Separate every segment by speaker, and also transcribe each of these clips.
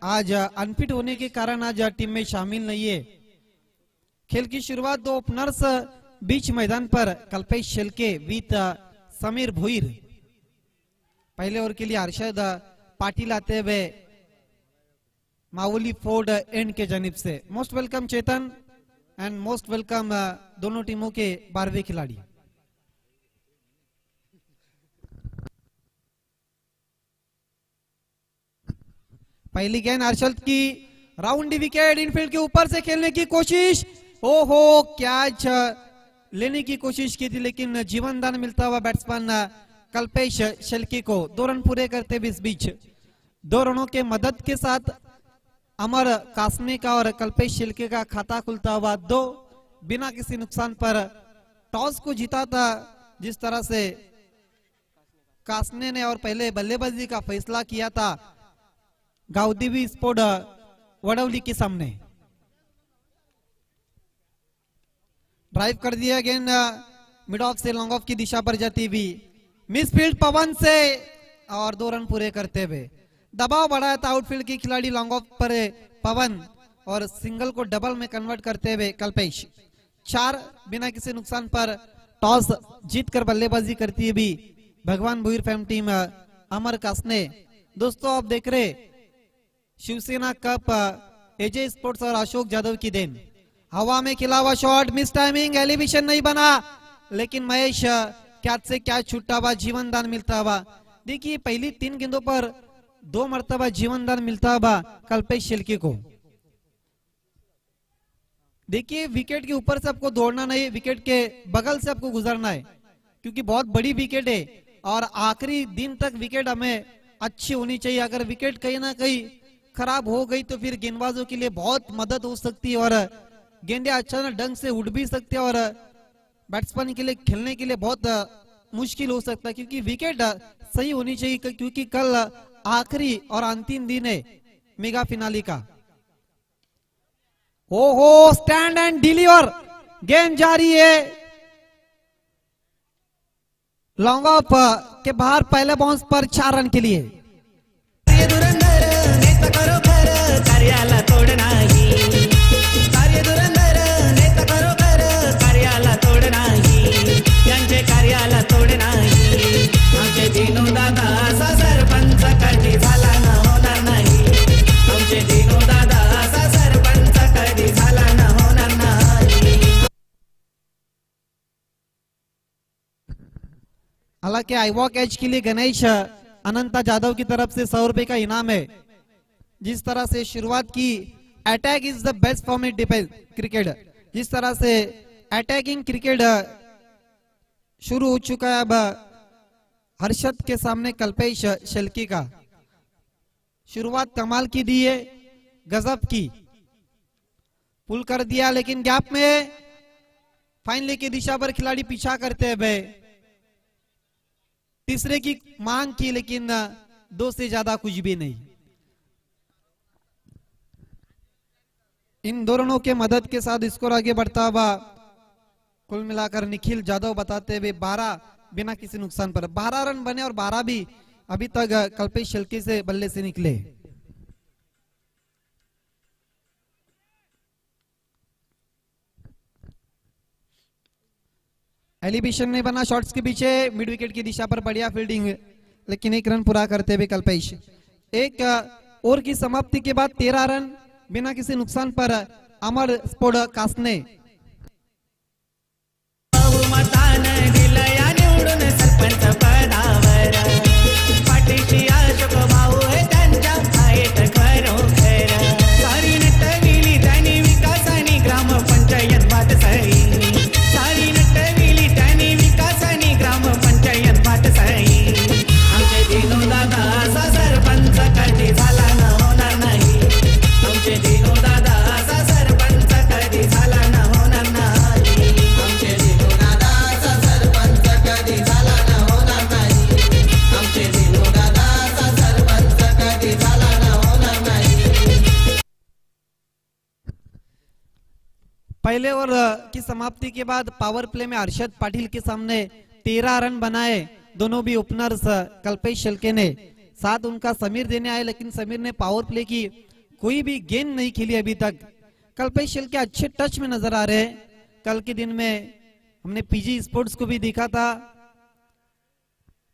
Speaker 1: आज अनफिट होने के कारण आज टीम में शामिल नहीं है। खेल की शुरुआत दो ओपनर्स बीच मैदान पर कल्पेश शेलके विथ समीर भोईर। पहले ओवर के लिए अरशद पाटिल आते हुए मावली फोर्ड एंड के जानिब से। Most welcome Chetan and most welcome दोनों टीमों के 12वें खिलाड़ी। पहली गेंद अरशद की, राउंड विकेट, इनफील्ड के ऊपर से खेलने की कोशिश, ओहो कैच लेने की कोशिश की थी लेकिन जीवनदान मिलता हुआ बैट्समैन कल्पेश शेलके को 2 रन पूरे करते हुए इस बीच 2 रनों के मदद के साथ अमर कासने का और कल्पेश शेलके का खाता खुलता हुआ 2 बिना किसी नुकसान पर टॉस को जीता था। जिस तरह से कासने ने और पहले बल्लेबाजी का फैसला किया था गावदेवी स्पोर्ट वडवली के सामने। ड्राइव कर दिया गेंद mid of say long off की दिशा पर जाती हुई, मिसफील्ड पवन से और 2 रन पूरे करते हुए दबाव बढ़ाया था आउटफील्ड के खिलाड़ी लॉन्ग ऑफ पर पवन और सिंगल को डबल में कन्वर्ट करते हुए कल्पेश। 4 बिना किसी नुकसान पर टॉस जीतकर बल्लेबाजी करती हुई भगवान भोईर फैम टीम अमर कासने। दोस्तों आप देख रहे शिवसेना कप एजे स्पोर्ट्स और अशोक जादव की देन। हवा में खिला हुआ शॉट, मिस टाइमिंग, एलिवेशन नहीं बना लेकिन महेश कैच से कैच छूटा हुआ, जीवनदान मिलता हुआ। देखिए पहली 3 गेंदों पर 2 मरतबा जीवनदान मिलता हुआ कल्पेश शेलके को। देखिए विकेट के ऊपर से आपको दौड़ना नहीं, विकेट के बगल से आपको गुजरना है क्योंकि बहुत बड़ी विकेट है और आखिरी दिन तक विकेट हमें अच्छी होनी चाहिए। अगर विकेट कहीं ना कहीं खराब हो गई तो फिर गेंदबाजों के लिए बहुत मदद हो सकती है और गेंदे अचानक ढंग से उड़ भी सकते हैं और बैट्समैन के लिए खेलने के लिए बहुत मुश्किल हो सकता है क्योंकि विकेट सही होनी चाहिए क्योंकि कल आखिरी और अंतिम दिन है मेगा फिनाले का। ओहो स्टैंड एंड डिलीवर, गेंद जारी है लॉन्ग ऑफ के बाहर, पहले बाउंस पर 4 रन के लिए। कार्याला तोड नाही, कार्य धुरंधर नेता खरोखर, कार्याला तोड नाही, यांचे कार्याला तोड नाही। आमचे दिनू दादा असा सरपंच कधी झाला न होणार नाही, आमचे दिनू दादा असा सरपंच कधी झाला न होणार नाही। हालांकि आईवॉक कैच के लिए गणेश अनंता जादव की तरफ से 100 रुपए का इनाम है। जिस तरह से शुरुआत की, attack is the best form in defence cricket, जिस तरह से अटैकिंग क्रिकेट शुरू हो चुका है अब हर्षद के सामने कल्पेश शेलके का। शुरुआत कमाल की दी है, गजब की, पुल कर दिया लेकिन गैप में फाइनली की दिशा पर खिलाड़ी पीछा करते हुए तीसरे की मांग की लेकिन 2 से ज्यादा कुछ भी नहीं। इन दोनों के मदद के साथ स्कोर आगे बढ़ता हुआ कुल मिलाकर निखिल जादव बताते हुए 12 बिना किसी नुकसान पर 12 रन बने और 12 भी अभी तक कल्पेश शेलके से बल्ले से निकले। एलिवेशन नहीं बना शॉट्स के पीछे, मिड विकेट की दिशा पर बढ़िया फील्डिंग लेकिन 1 रन पूरा करते हुए कल्पेश। 1 ओवर की समाप्ति के बाद 13 रन बिना किसी नुकसान पर अमर स्पोर्ट कासने। सरपंच पदावर पाठीशी अशोक भाऊ त्यांच्या फाईट खरोखर, सारी नटविली त्यांनी विकासानी ग्रामपंचायत वाटसई, सारी नटविली त्यांनी विकासानी ग्रामपंचायत वाटसई। आमचे दिनू दादा असा सरपंच कधी झाला न होणार नाही, आमचे दिनू दादा असा सरपंच कधी झाला न होणार नाही, आमचे दिनू दादा असा सरपंच कधी झाला न होणार नाही, आमचे दिनू दादा असा सरपंच कधी झाला न होणार नाही। पहले ओवर की समाप्ति के बाद पावर प्ले में अरशद पाटिल के सामने 13 रन बनाए, दोनों भी ओपनर्स कल्पेश शेलके ने, साथ उनका समीर देने आए लेकिन समीर ने पावर प्ले की कोई भी गेंद नहीं खेली अभी तक। कल्पेश शेलके अच्छे टच में नजर आ रहे हैं। कल के दिन में हमने पीजी स्पोर्ट्स को भी देखा था।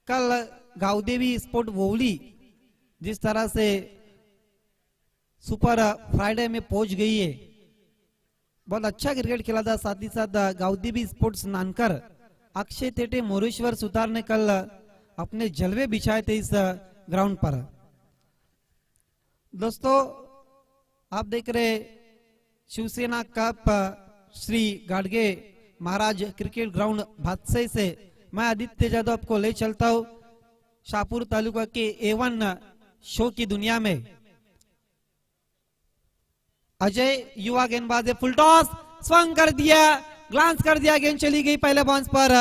Speaker 1: कल गावदेवी स्पोर्ट वोवली जिस तरह से सुपर फ्राइडे में पहुंच गई है, बहुत अच्छा क्रिकेट खेला था। साथ ही साथ गावदेवी स्पोर्ट्स नानकर अक्षय तेटे मोरेश्वर सुतार ने कल अपने जलवे बिछाए थे इस ग्राउंड पर। दोस्तों आप देख रहे Shivsena cup Shri Gadge Maharaj cricket ground Bhadsai से मैं आदित्य यादव आपको ले चलता हूं शाहपुर तालुका के A1 शो की दुनिया में। अजय युवा गेंदबाज है, फुल टॉस स्वंग कर दिया, ग्लांस कर दिया, गेंद चली गई पहले बाउंस पर,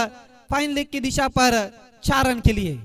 Speaker 1: फाइन लेग की दिशा पर 4 रन के लिए।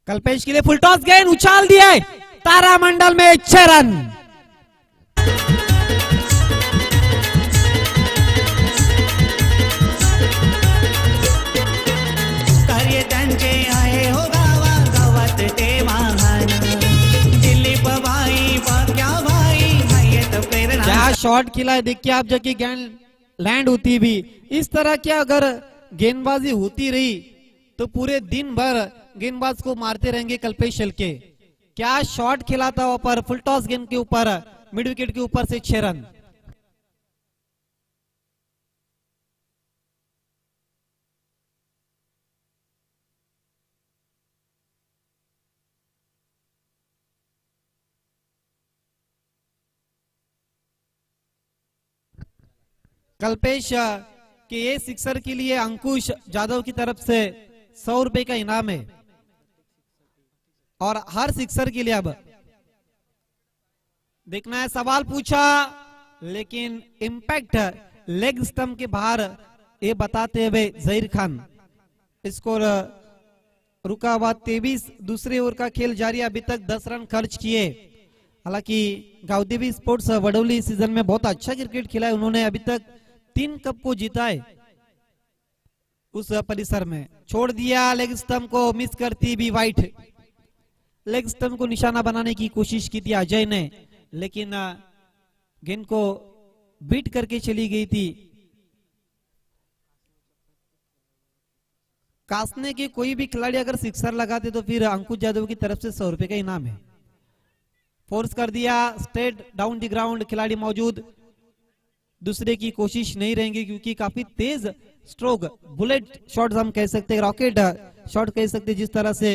Speaker 1: कल्पेश के लिए फुल टॉस, गेंद उछाल दिया, तारामंडल में 6 रन।
Speaker 2: कार्य त्यांचे आहे हो गावा गावात ते महान, दिलीप भाई क्या भाई हयत प्रेरणा।
Speaker 1: क्या शॉट खेला है, देखिए आप जबकि गेंद लैंड होती भी इस तरह की अगर गेंदबाजी होती रही तो पूरे दिन भर गेंदबाज को मारते रहेंगे कल्पेश शेलके। क्या शॉट खेला था वहां पर, फुल टॉस गेंद के ऊपर, मिड विकेट के ऊपर से 6 रन। कल्पेश के ये सिक्सर के लिए अंकुश जादव की तरफ से 100 रुपए का इनाम है और हर सिक्सर के लिए अब देखना है। सवाल पूछा लेकिन इंपैक्ट लेग स्टंप के बाहर ये बताते हुए जहीर खान। स्कोर रुका हुआ 23, दूसरे ओवर का खेल जारी, अभी तक 10 रन खर्च किए। हालांकि गावदेवी स्पोर्ट्स वडोली सीजन में बहुत अच्छा क्रिकेट खेला है, उन्होंने अभी तक 3 कप को जीता है। उस परिसर में छोड़ दिया, लेग स्टंप को मिस करती भी वाइट। लेग स्टंप को निशाना बनाने की कोशिश की थी अजय ने, लेकिन गेंद को बीट करके चली गई थी। कासने के कोई भी खिलाड़ी अगर सिक्सर लगाते तो फिर अंकुश यादव की तरफ से 100 रुपए का इनाम है। फोर्स कर दिया, स्ट्रेट डाउन द ग्राउंड, खिलाड़ी मौजूद, दूसरे की कोशिश नहीं रहेंगे क्योंकि काफी तेज स्ट्रोक, बुलेट शॉट्स हम कह सकते हैं, रॉकेट शॉट कह सकते हैं, जिस तरह से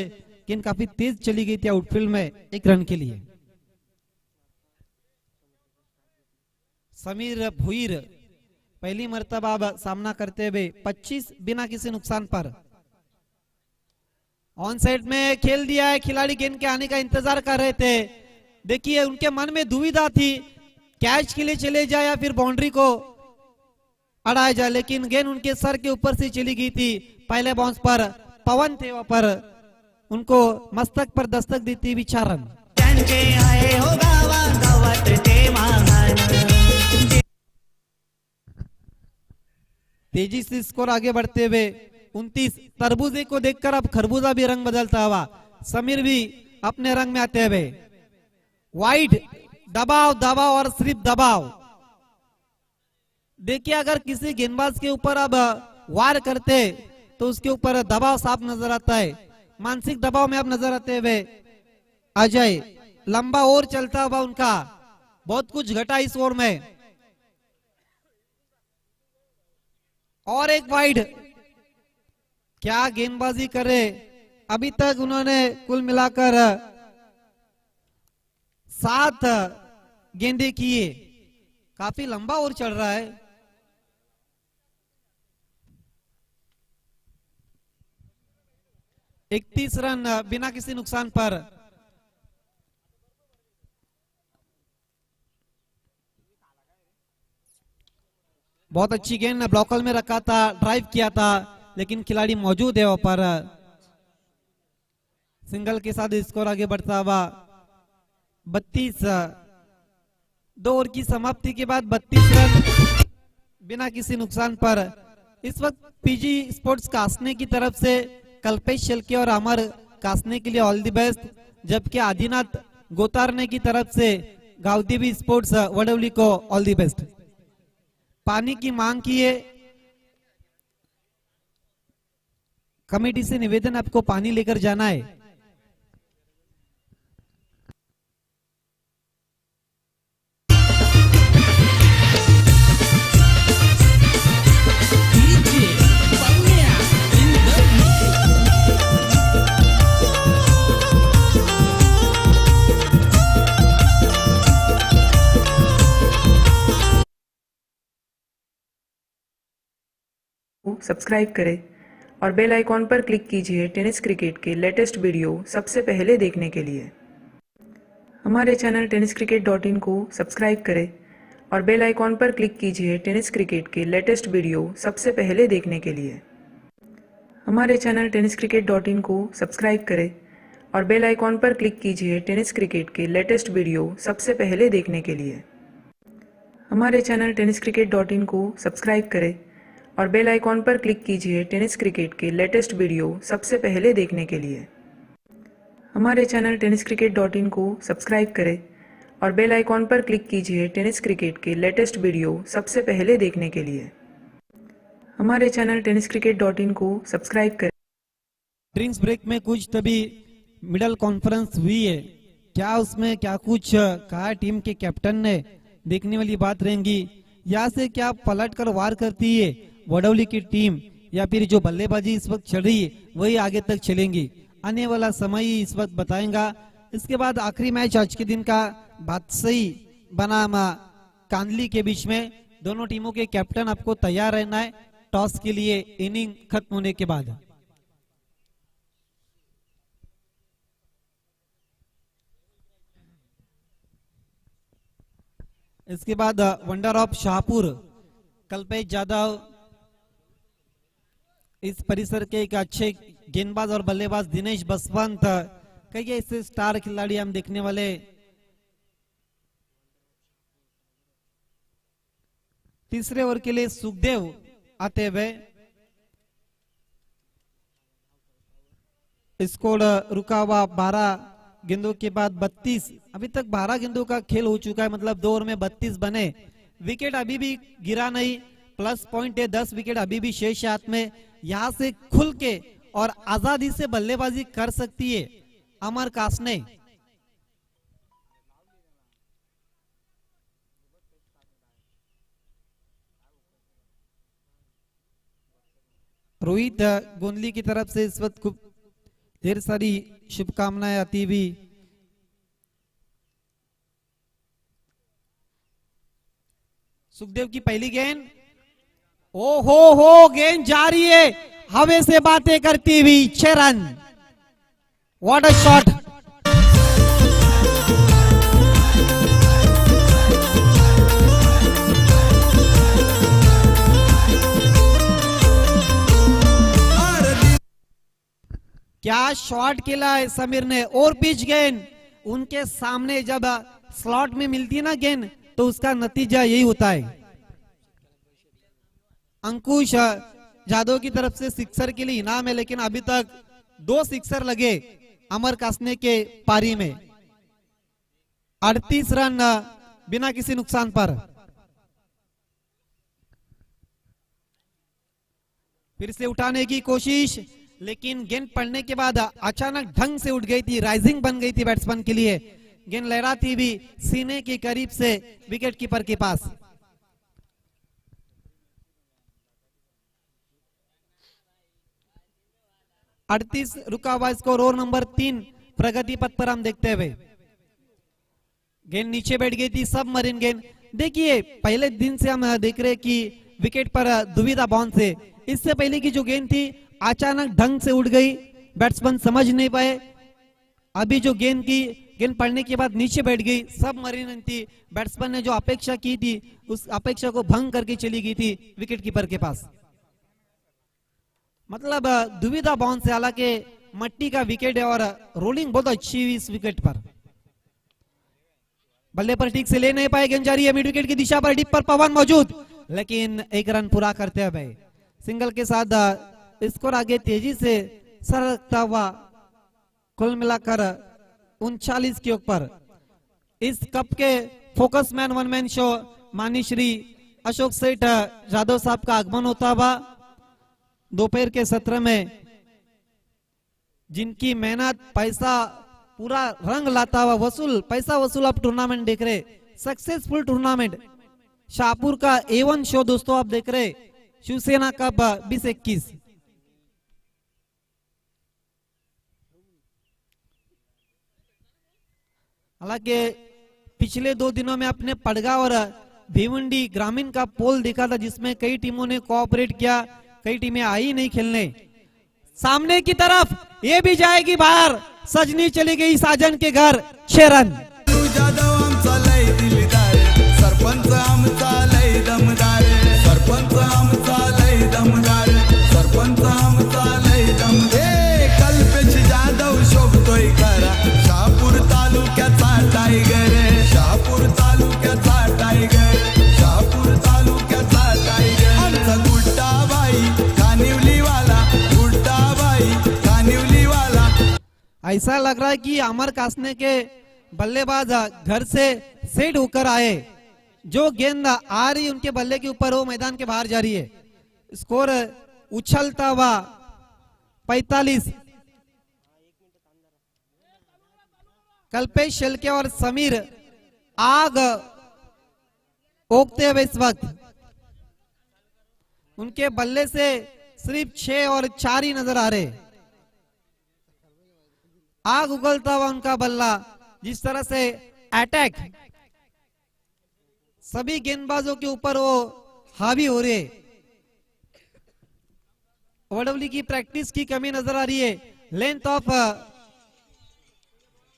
Speaker 1: गेंद काफी तेज चली गई थी आउटफील्ड में 1 रन के लिए। समीर भुईर पहली मर्तबा अब सामना करते हुए 25 बिना किसी नुकसान पर। ऑन साइड में खेल दिया है, खिलाड़ी गेंद के आने का इंतजार कर रहे थे। देखिए उनके मन में दुविधा थी, कैच के लिए चले जाए या फिर बाउंड्री को अड़ाया जाए, लेकिन गेंद उनके सर के ऊपर से चली गई थी। पहले बाउंस पर पवन थे वहां पर, उनको मस्तक पर दस्तक देती हुई 4 रन।
Speaker 2: त्यांचे आहे हो गावा गावात ते महान।
Speaker 1: तेजी से स्कोर आगे बढ़ते हुए 29। तरबूजे को देखकर अब खरबूजा भी रंग बदलता हुआ, समीर भी अपने रंग में आते हुए। वाइड दबाव दबाव और सिर्फ दबाव। देखिए अगर किसी गेंदबाज के ऊपर अब वार करते तो उसके ऊपर दबाव साफ नजर आता है, मानसिक दबाव में अब नजर आते हुए अजय। लंबा ओवर चलता हुआ उनका, बहुत कुछ घटा इस ओवर में। और एक वाइड, क्या गेंदबाजी करे। अभी तक उन्होंने कुल मिलाकर 7 गेंदे किए, काफी लंबा ओवर चल रहा है। एक 30 रन बिना किसी नुकसान पर। बहुत अच्छी गेंद ब्लॉकर में रखा था, ड्राइव किया था, लेकिन खिलाड़ी मौजूद है वहां पर। सिंगल के साथ स्कोर आगे बढ़ता हुआ 32। 2 ओवर की समाप्ति के बाद 32 रन बिना किसी नुकसान पर। इस वक्त पीजी स्पोर्ट्स कासने की तरफ से कल्पेश शेलके और अमर कासने के लिए ऑल द बेस्ट, जबकि आदिनाथ गोतारने की तरफ से गावदेवी स्पोर्ट्स वडवली को ऑल द बेस्ट। पानी की मांग की है, कमेटी से निवेदन आपको पानी लेकर जाना है।
Speaker 3: सब्सक्राइब करें और बेल आइकॉन पर क्लिक कीजिए टेनिस क्रिकेट के लेटेस्ट वीडियो सबसे पहले देखने के लिए। हमारे चैनल tenniscricket.in को सब्सक्राइब करें और बेल आइकॉन पर क्लिक कीजिए टेनिस क्रिकेट के लेटेस्ट वीडियो सबसे पहले देखने के लिए। हमारे चैनल tenniscricket.in को सब्सक्राइब करें और बेल आइकॉन पर क्लिक कीजिए टेनिस क्रिकेट के लेटेस्ट वीडियो सबसे पहले देखने के लिए। हमारे चैनल tenniscricket.in को सब्सक्राइब करें और बेल आइकॉन पर क्लिक कीजिए टेनिस क्रिकेट के लेटेस्ट वीडियो सबसे पहले देखने के लिए। हमारे चैनल tenniscricket.in को सब्सक्राइब करें और बेल आइकॉन पर क्लिक कीजिए टेनिस क्रिकेट के लेटेस्ट वीडियो सबसे पहले देखने के लिए। हमारे चैनल tenniscricket.in को सब्सक्राइब करें।
Speaker 1: ड्रिंक्स ब्रेक में कुछ तभी मिडल कॉन्फ्रेंस हुई है, क्या उसमें क्या कुछ कहा टीम के कैप्टन ने, देखने वाली बात रहेगी। यहाँ से क्या पलट कर वार करती है वडवली की टीम, या फिर जो बल्लेबाजी इस वक्त चल रही है वही आगे तक चलेंगी, आने वाला समय ही इस वक्त बताएगा। इसके बाद आखिरी मैच आज के दिन का बादशाही बनाम कांदली के बीच में, दोनों टीमों के कैप्टन आपको तैयार रहना है टॉस के लिए इनिंग खत्म होने के बाद। इसके बाद वंडर ऑफ शाहपुर कल्पेश यादव, इस परिसर के एक अच्छे गेंदबाज और बल्लेबाज दिनेश बसवंत, कई ऐसे स्टार खिलाड़ी हम देखने वाले। तीसरे ओवर के लिए सुखदेव आते हुए, स्कोर रुका हुआ 12 गेंदों के बाद 32। अभी तक 12 गेंदों का खेल हो चुका है, मतलब 2 ओवर में 32 बने। विकेट अभी भी गिरा नहीं, प्लस पॉइंट है, 10 विकेट अभी भी शेष हाथ में। यहां से खुल के और आजादी से बल्लेबाजी कर सकती है अमर कासने। रोहित गोंदली की तरफ से इस वक्त ढेर सारी शुभकामनाएं आती हुई। सुखदेव की पहली गेंद, ओ हो गेंद जा रही है हवे से बातें करती हुई, 6 रन। What a shot. क्या शॉट खेला है समीर ने, और पिच गेंद उनके सामने जब स्लॉट में मिलती है ना गेंद, तो उसका नतीजा यही होता है। अंकुश जादव की तरफ से सिक्सर के लिए इनाम है, लेकिन अभी तक 2 सिक्सर लगे अमर कासने के पारी में। 38 रन बिना किसी नुकसान पर। फिर से उठाने की कोशिश, लेकिन गेंद पड़ने के बाद अचानक ढंग से उठ गई थी, राइजिंग बन गई थी बैट्समैन के लिए। गेंद लहराती भी सीने के करीब से विकेट कीपर के पास। अड़तीस रुका हुआ स्कोर, ओवर नंबर 3 प्रगति पथ पर हम देखते हुए। गेंद नीचे बैठ गई थी, सबमरीन गेंद। देखिए पहले दिन से हम देख रहे कि विकेट पर दुविधा बाउंस है। इससे पहले की जो गेंद थी अचानक ढंग से उड़ गई, बैट्समैन समझ नहीं पाए। अभी जो गेंद की गेंद पड़ने के बाद नीचे बैठ गई, सब मरीन थी। बैट्समैन ने जो अपेक्षा की थी उस अपेक्षा को भंग करके चली गई थी विकेट कीपर के पास। मतलब दुविधा बाउंस से, हालांकि मट्टी का विकेट है और रोलिंग बहुत अच्छी हुई इस विकेट पर। बल्ले पर ठीक से ले नहीं पाए, गेंद जा रही है मिड विकेट की दिशा पर, डीप पर पवन मौजूद, लेकिन एक रन पूरा करते हुए सिंगल के साथ स्कोर आगे तेजी से सरकता हुआ कुल मिलाकर 39 के ऊपर। इस कप के focus man one man show माननीय श्री अशोक सेठ जादव साहब का आगमन होता हुआ दोपहर के सत्र में, जिनकी मेहनत पैसा पूरा रंग लाता हुआ पैसा वसूल आप टूर्नामेंट देख रहे, सक्सेसफुल टूर्नामेंट शाहपुर का A1 शो दोस्तों आप देख रहे, शिवसेना कप 2021। हालांकि पिछले 2 दिनों में अपने पड़गा और भिवंडी ग्रामीण का पोल देखा था, जिसमें कई टीमों ने कोऑपरेट किया, कई टीमें आई नहीं खेलने। सामने की तरफ ये भी जाएगी बाहर, सजनी चली गई साजन के घर 6 रन।
Speaker 4: जाधव आमचा लय दिलदार, सरपंच आमचा लय दमदार, सरपंच आमचा लय दमदार, सरपंच आमचा लय दमदार। कल्पेश जाधव शोभतोय खरा, शहापूर तालुक्याचा टायगर, शहापूर तालुक्याचा टायगर, शहापूर तालुक्याचा टायगर। आमचा गुड्डा बाई कानिवलीवाला, गुड्डा बाई कानिवलीवाला।
Speaker 1: ऐसा लग रहा है कि अमर कासने के बल्लेबाज घर से सेट होकर आए, जो गेंद आ रही उनके बल्ले के ऊपर वो मैदान के बाहर जा रही है। स्कोर उछलता हुआ 45। कल्पेश शेलके और समीर आग ओकते हुए इस वक्त, उनके बल्ले से सिर्फ 6 और 4 ही नजर आ रहे। आग उगलता हुआ उनका बल्ला, जिस तरह से अटैक सभी गेंदबाजों के ऊपर वो हावी हो रहे। वडवली की प्रैक्टिस की कमी नजर आ रही है। लेंथ ऑफ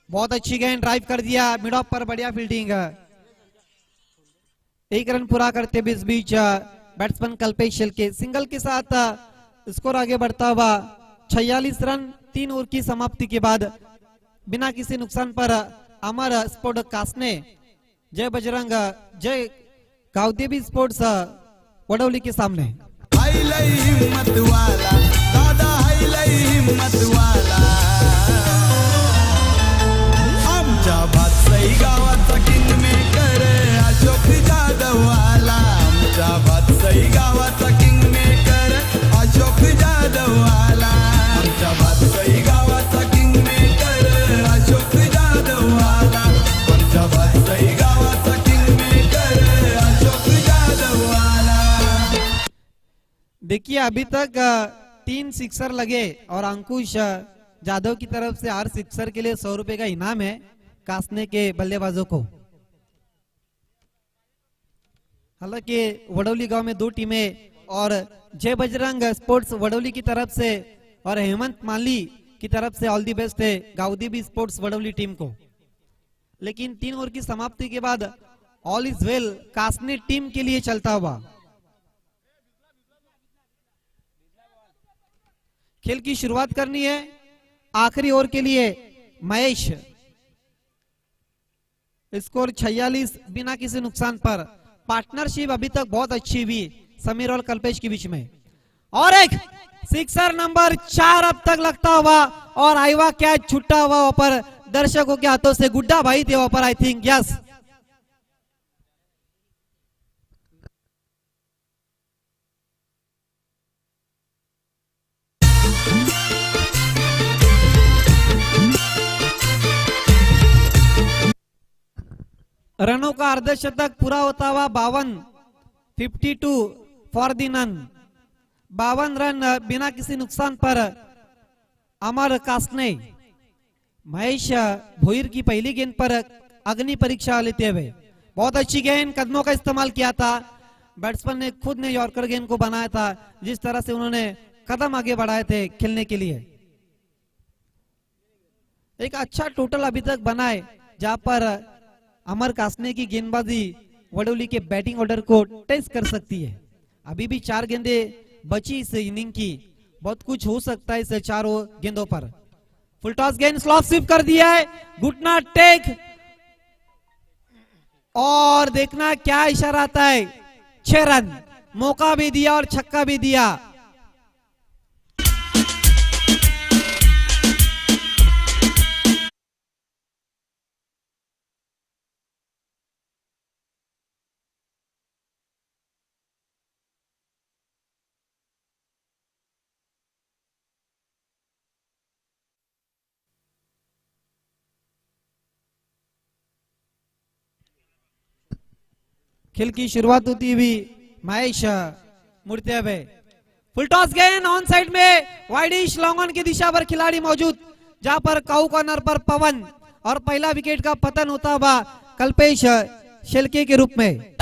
Speaker 1: बहुत अच्छी गेंद, ड्राइव कर दिया मिड ऑफ पर, बढ़िया फील्डिंग। 1 रन पूरा करते हुए इस बीच बैट्समैन कल्पेश शेलके सिंगल के साथ स्कोर आगे बढ़ता हुआ 46 रन 3 ओवर की समाप्ति के बाद बिना किसी नुकसान पर अमर स्पोर्ट कासने, जय बजरंग, जय गावदेवी स्पोर्ट्स वडवली के सामने।
Speaker 4: हायलय हिम्मत वाला दादा, हायलय हिम्मत वाला, आमच्या भातसई गावाचा किंग मेकर अशोक जाधव वाला, आमच्या भातसई गावाचा किंग मेकर अशोक जाधव वाला, आमच्या भातसई गावाचा किंग मेकर अशोक जाधव वाला, आमच्या भातसई गावाचा किंग मेकर अशोक जाधव वाला।
Speaker 1: देखिए अभी तक 3 सिक्सर लगे और अंकुश जादव की तरफ से हर सिक्सर के लिए 100 रुपए का इनाम है कासने के बल्लेबाजों को। हालांकि वडवली गांव में 2 टीमें और जय बजरंग स्पोर्ट्स वडवली की तरफ से और हेमंत माली की तरफ से ऑल दी बेस्ट है गावदेवी स्पोर्ट्स वडवली टीम को। लेकिन 3 ओवर की समाप्ति के बाद ऑल इज वेल कासने टीम के लिए चलता हुआ। खेल की शुरुआत करनी है आखिरी ओवर के लिए। महेश, स्कोर 46 बिना किसी नुकसान पर। पार्टनरशिप अभी तक बहुत अच्छी हुई समीर और कल्पेश के बीच में। और एक सिक्सर नंबर 4 अब तक लगता हुआ और आईवा कैच छुट्टा हुआ वहां पर दर्शकों के हाथों से। गुड्डा भाई थे वहां पर, आई थिंक, यस। रनों का अर्धशतक पूरा होता हुआ 52 फॉर दी नन। 52 रन बिना किसी नुकसान पर अमर कासने। महेश भोईर की पहली गेंद पर अग्नि परीक्षा लेते हुए बहुत अच्छी गेंद, कदमों का इस्तेमाल किया था। बैट्समैन ने खुद ने यॉर्कर गेंद को बनाया था, जिस तरह से उन्होंने कदम आगे बढ़ाए थे खेलने के लिए। एक अच्छा टोटल अभी तक बनाए जहां पर अमर कासने की गेंदबाजी वडोली के बैटिंग ऑर्डर को टेस्ट कर सकती है। अभी भी 4 गेंदे बची इस इनिंग की, बहुत कुछ हो सकता है इस 4 गेंदों पर। फुल टॉस गेंद स्लॉप स्वीप कर दिया है, घुटना टेक और देखना क्या इशारा आता है। 6 रन, मौका भी दिया और छक्का भी दिया। खेल की शुरुआत होती हुई महेश मुड़ते हुए। फुल टॉस गेंद ऑन साइड में वाइडिश लॉन्ग ऑन की दिशा पर खिलाड़ी मौजूद, जहां पर काऊ कॉर्नर पर पवन और पहला विकेट का पतन होता हुआ कल्पेश शेलके के रूप में।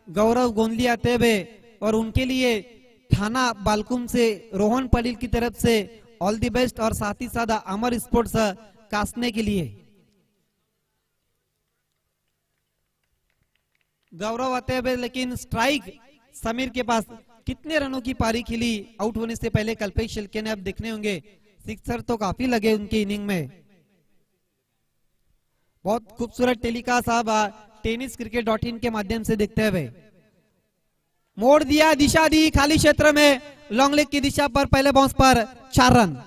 Speaker 1: गौरव गोंदली आते हुए और उनके लिए थाना बालकुम से रोहन पटेल की तरफ से ऑल द बेस्ट और साथ ही साथ अमर स्पोर्ट्स कासने के लिए गौरव आते हुए, लेकिन स्ट्राइक समीर के पास कितने रनों की पारी खेली आउट होने से पहले कल्पेश शिल्के ने, अब देखने होंगे। सिक्सर तो काफी लगे उनकी इनिंग में। बहुत खूबसूरत टेलीकास्ट आप tenniscricket.in के माध्यम से देखते हुए। मोड़ दिया, दिशा दी खाली क्षेत्र में, लॉन्ग लेग की दिशा पर पहले बाउंस पर 4 रन।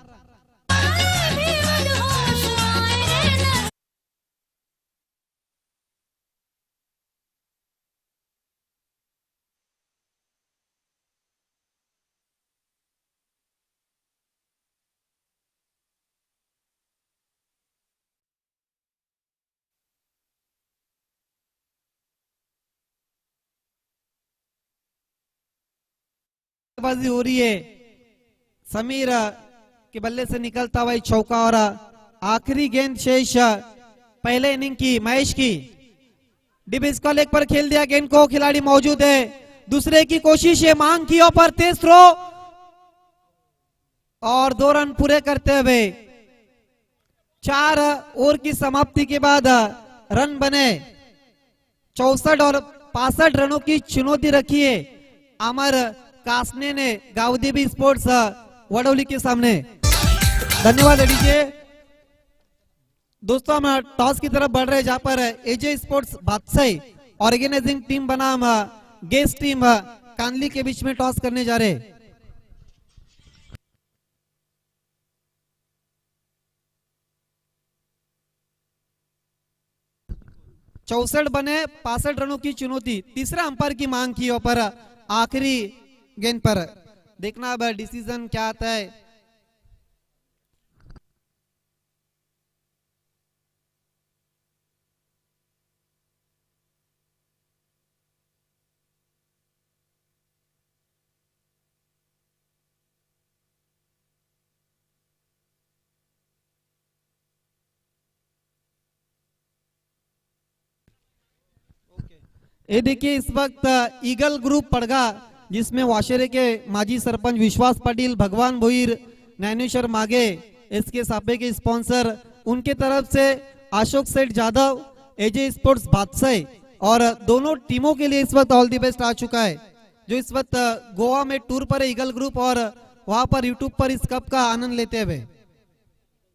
Speaker 1: बाजी हो रही है, समीर के बल्ले से निकलता हुआ चौका और आखिरी गेंद शेष पहले इनिंग की महेश की। डिप स्क्वायर लेग पर खेल दिया गेंद को, खिलाड़ी मौजूद है, दूसरे की कोशिश है, मांग की पर तेज थ्रो और 2 रन पूरे करते हुए 4 ओवर की समाप्ति के बाद रन बने 64 और 65 रनों की चुनौती रखी है अमर कासने ने गावदेवी स्पोर्ट्स वडोली के सामने। धन्यवाद दीजिए दोस्तों। हम टॉस की तरफ बढ़ रहे हैं, जहां पर एजे स्पोर्ट्स बादशाही ऑर्गेनाइजिंग टीम बनाम गेस्ट टीम कांदली के बीच में टॉस करने जा रहे हैं। चौसठ बने 65 रनों की चुनौती, तीसरा अंपायर की मांग की पर आखिरी गेंद पर देखना अब डिसीजन क्या आता है। ये देखिए इस वक्त ईगल ग्रुप पड़गा, जिसमें वाशेरे के माजी सरपंच विश्वास पाटिल, भगवान भोईर, नैनेश्वर मागे, इसके सापे के स्पॉन्सर, उनके तरफ से अशोक सेठ जाधव, एजे स्पोर्ट्स बादशाही और दोनों टीमों के लिए इस वक्त ऑल दी बेस्ट आ चुका है। जो इस वक्त गोवा में टूर पर है ईगल ग्रुप और वहां पर यूट्यूब पर इस कप का आनंद लेते हुए।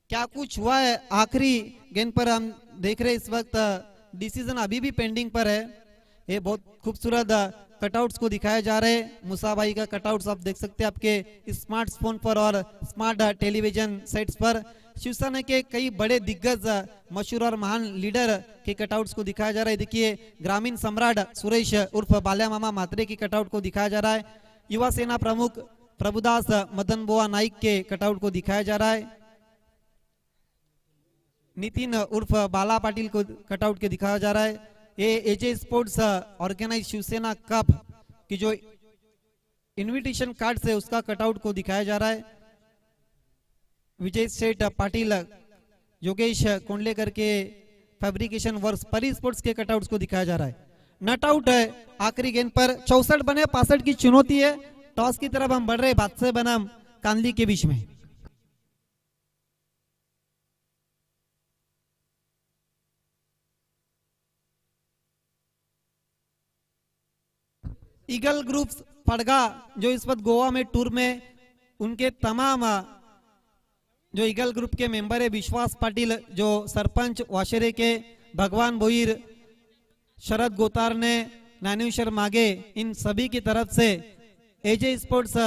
Speaker 1: क्या कुछ हुआ है आखिरी गेंद पर हम देख रहे, इस वक्त डिसीजन अभी भी पेंडिंग पर है। ये बहुत खूबसूरत कटआउट्स को दिखाया जा रहे हैं। मुसाबाई का कटआउट्स आप देख सकते हैं आपके स्मार्टफोन पर और स्मार्ट टेलीविजन सेट्स पर। शिवसेना के कई बड़े दिग्गज मशहूर और महान लीडर के कटआउट्स को दिखाया जा रहा है। देखिए ग्रामीण सम्राट सुरेश उर्फ बाल्या मामा मात्रे की कटआउट को दिखाया जा रहा है। युवा सेना प्रमुख प्रभुदास मदन बुआ नाइक के कटआउट को दिखाया जा रहा है। नितिन उर्फ बाला पाटिल को कटआउट के दिखाया जा रहा है। ये एजे स्पोर्ट्स ऑर्गेनाइज शिवसेना कप की जो इनविटेशन कार्ड से उसका कटआउट को दिखाया जा रहा है। विजय सेठ पाटिल, योगेश कोंडलेकर के फैब्रिकेशन वर्क्स परी स्पोर्ट्स के कटआउट्स को दिखाया जा रहा है। नट आउट है आखिरी गेंद पर, 64 बने 65 की चुनौती है। टॉस की तरफ हम बढ़ रहे बादशाह बनाम कांदली के बीच में। ईगल ग्रुप्स पड़गा जो इस वक्त गोवा में टूर में, उनके तमाम जो ईगल ग्रुप के मेंबर है, विश्वास पाटिल जो सरपंच वाशेरे के, भगवान भोईर, शरद गोतारने, ज्ञानेश्वर मागे, इन सभी की तरफ से एजे स्पोर्ट्स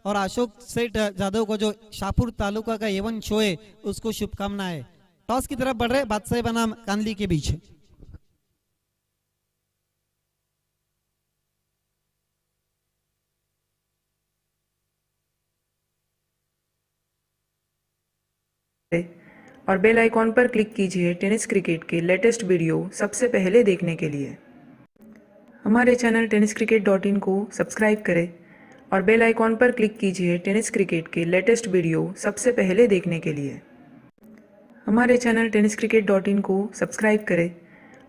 Speaker 1: और अशोक सेठ जादव को जो शाहपुर तालुका का एवन शो है उसको शुभकामनाएं। टॉस की तरफ बढ़ रहे बादशाह बनाम कांदली के बीच।
Speaker 3: और बेल आइकॉन पर क्लिक कीजिए टेनिस क्रिकेट के लेटेस्ट वीडियो सबसे पहले देखने के लिए। हमारे चैनल tenniscricket.in को सब्सक्राइब करें और बेल आइकॉन पर क्लिक कीजिए टेनिस क्रिकेट के लेटेस्ट वीडियो सबसे पहले देखने के लिए। हमारे चैनल tenniscricket.in को सब्सक्राइब करें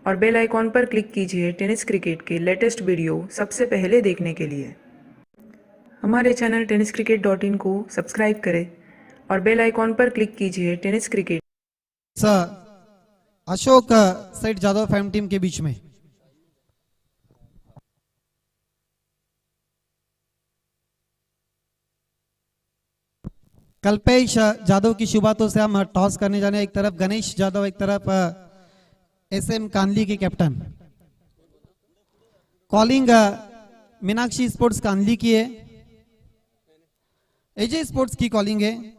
Speaker 3: और बेल आइकॉन पर क्लिक कीजिए टेनिस क्रिकेट के लेटेस्ट वीडियो सबसे पहले देखने के लिए। हमारे चैनल tenniscricket.in को सब्सक्राइब करें और बेल आइकॉन पर क्लिक कीजिए टेनिस क्रिकेट।
Speaker 1: अशोक सेठ जादव फैम टीम के बीच में। कल्पेश जादव की शुभ बातों से हम टॉस करने जाने, एक तरफ गणेश जादव, एक तरफ एसएम कांदली के captain. Calling Meenakshi sports Kandli की है, एजे स्पोर्ट्स की कॉलिंग है।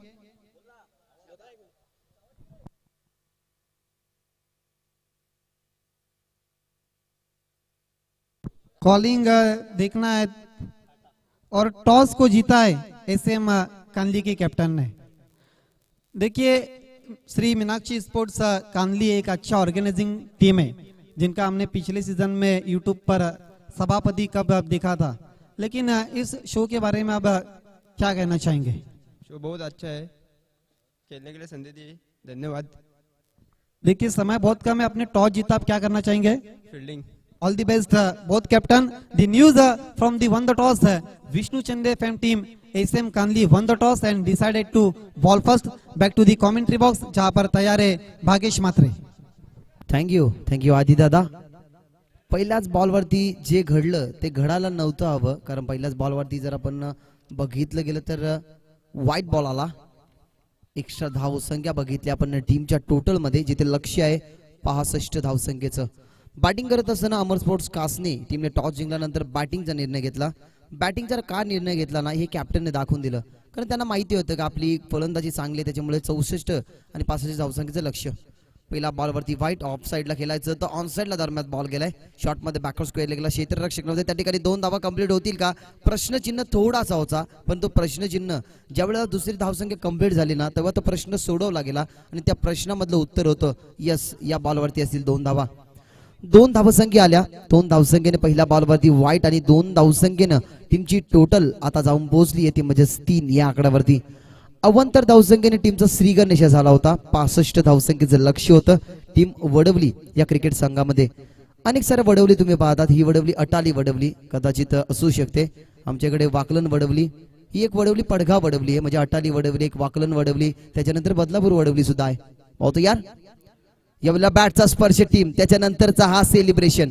Speaker 1: कॉलिंग देखना है और टॉस को जीता है एसएम कांदली के कैप्टन ने। देखिए श्री मीनाक्षी स्पोर्ट्स कांदली एक अच्छा ऑर्गेनाइजिंग टीम है जिनका हमने पिछले सीजन में यूट्यूब पर सभापति कब देखा था, लेकिन इस शो के बारे में अब क्या कहना चाहेंगे?
Speaker 5: शो बहुत अच्छा है, खेलने के लिए संधि दी, धन्यवाद।
Speaker 1: देखिए समय बहुत कम है, अपने टॉस जीता, आप क्या करना चाहेंगे?
Speaker 5: Fielding.
Speaker 1: All the best, both captain. The news from the won the toss. Vishnu Chande FM team SM Kanli won the toss and decided to ball first. Back to the commentary box जहाँ पर तैयार है भागेश मात्रे।
Speaker 6: Thank you आदी दादा। पहिल्याच बॉलवरती जे घडलं ते घडायला नव्हतं हवं, कारण पहिल्याच बॉलवरती जर आपण बघितलं गेलं तर वाईट बॉल आला। एक्स्ट्रा धावसंख्या बघितली आपण टीमच्या टोटल मध्ये, जिथे लक्ष्य आहे 65 धावसंख्येचं। बॅटिंग करत असताना अमर स्पोर्ट्स कासने टीमने टॉस जिंकल्यानंतर बॅटिंगचा निर्णय घेतला। बॅटिंगचा का निर्णय घेतला ना हे कॅप्टनने दाखवून दिलं, कारण त्यांना माहिती होतं की आपली फलंदाजी चांगली आहे, त्याच्यामुळे 64 आणि 65 धावसंख्येचं लक्ष्य। पहिला बॉलवरती व्हाईट ऑफ साईडला खेळायचं तर ऑन साईडला दरम्यान बॉल गेलाय, शॉटमध्ये बॅकवर्ड स्क्वेअर गेला, क्षेत्ररक्षक नव्हते, त्या ठिकाणी 2 धावा कंप्लीट होतील का प्रश्नचिन्ह थोडासा होता, पण तो प्रश्नचिन्ह ज्यावेळेला दुसरी धावसंख्या कंप्लीट झाली ना तेव्हा तो प्रश्न सोडवला गेला आणि त्या प्रश्नामधलं उत्तर होतं यस, या बॉलवरती असतील 2 धावा। 2 धावसंख्या आल्या, 2 धावसंख्येने पहिल्या बॉलवरती व्हाईट आणि 2 धावसंख्येनं टीमची टोटल आता जाऊन पोहोचली आहे ती म्हणजे 3 या आकड्यावरती। अवंतर धावसंख्येने टीमचा श्रीगणेश झाला होता, 65 धावसंख्येचं लक्ष्य होतं टीम वडवली या क्रिकेट संघामध्ये। अनेक सारे वडवली तुम्ही पाहतात, ही वडवली अटाली वडवली कदाचित असू शकते, आमच्याकडे वाकलन वडवली, ही एक वडवली पडघा वडवली आहे, म्हणजे अटाली वडवली, एक वाकलन वडवली, त्याच्यानंतर बदलापूर वडवली सुद्धा आहे। पाहतो यार यावेळेला बॅटचा स्पर्श टीम, त्याच्यानंतरचा हा सेलिब्रेशन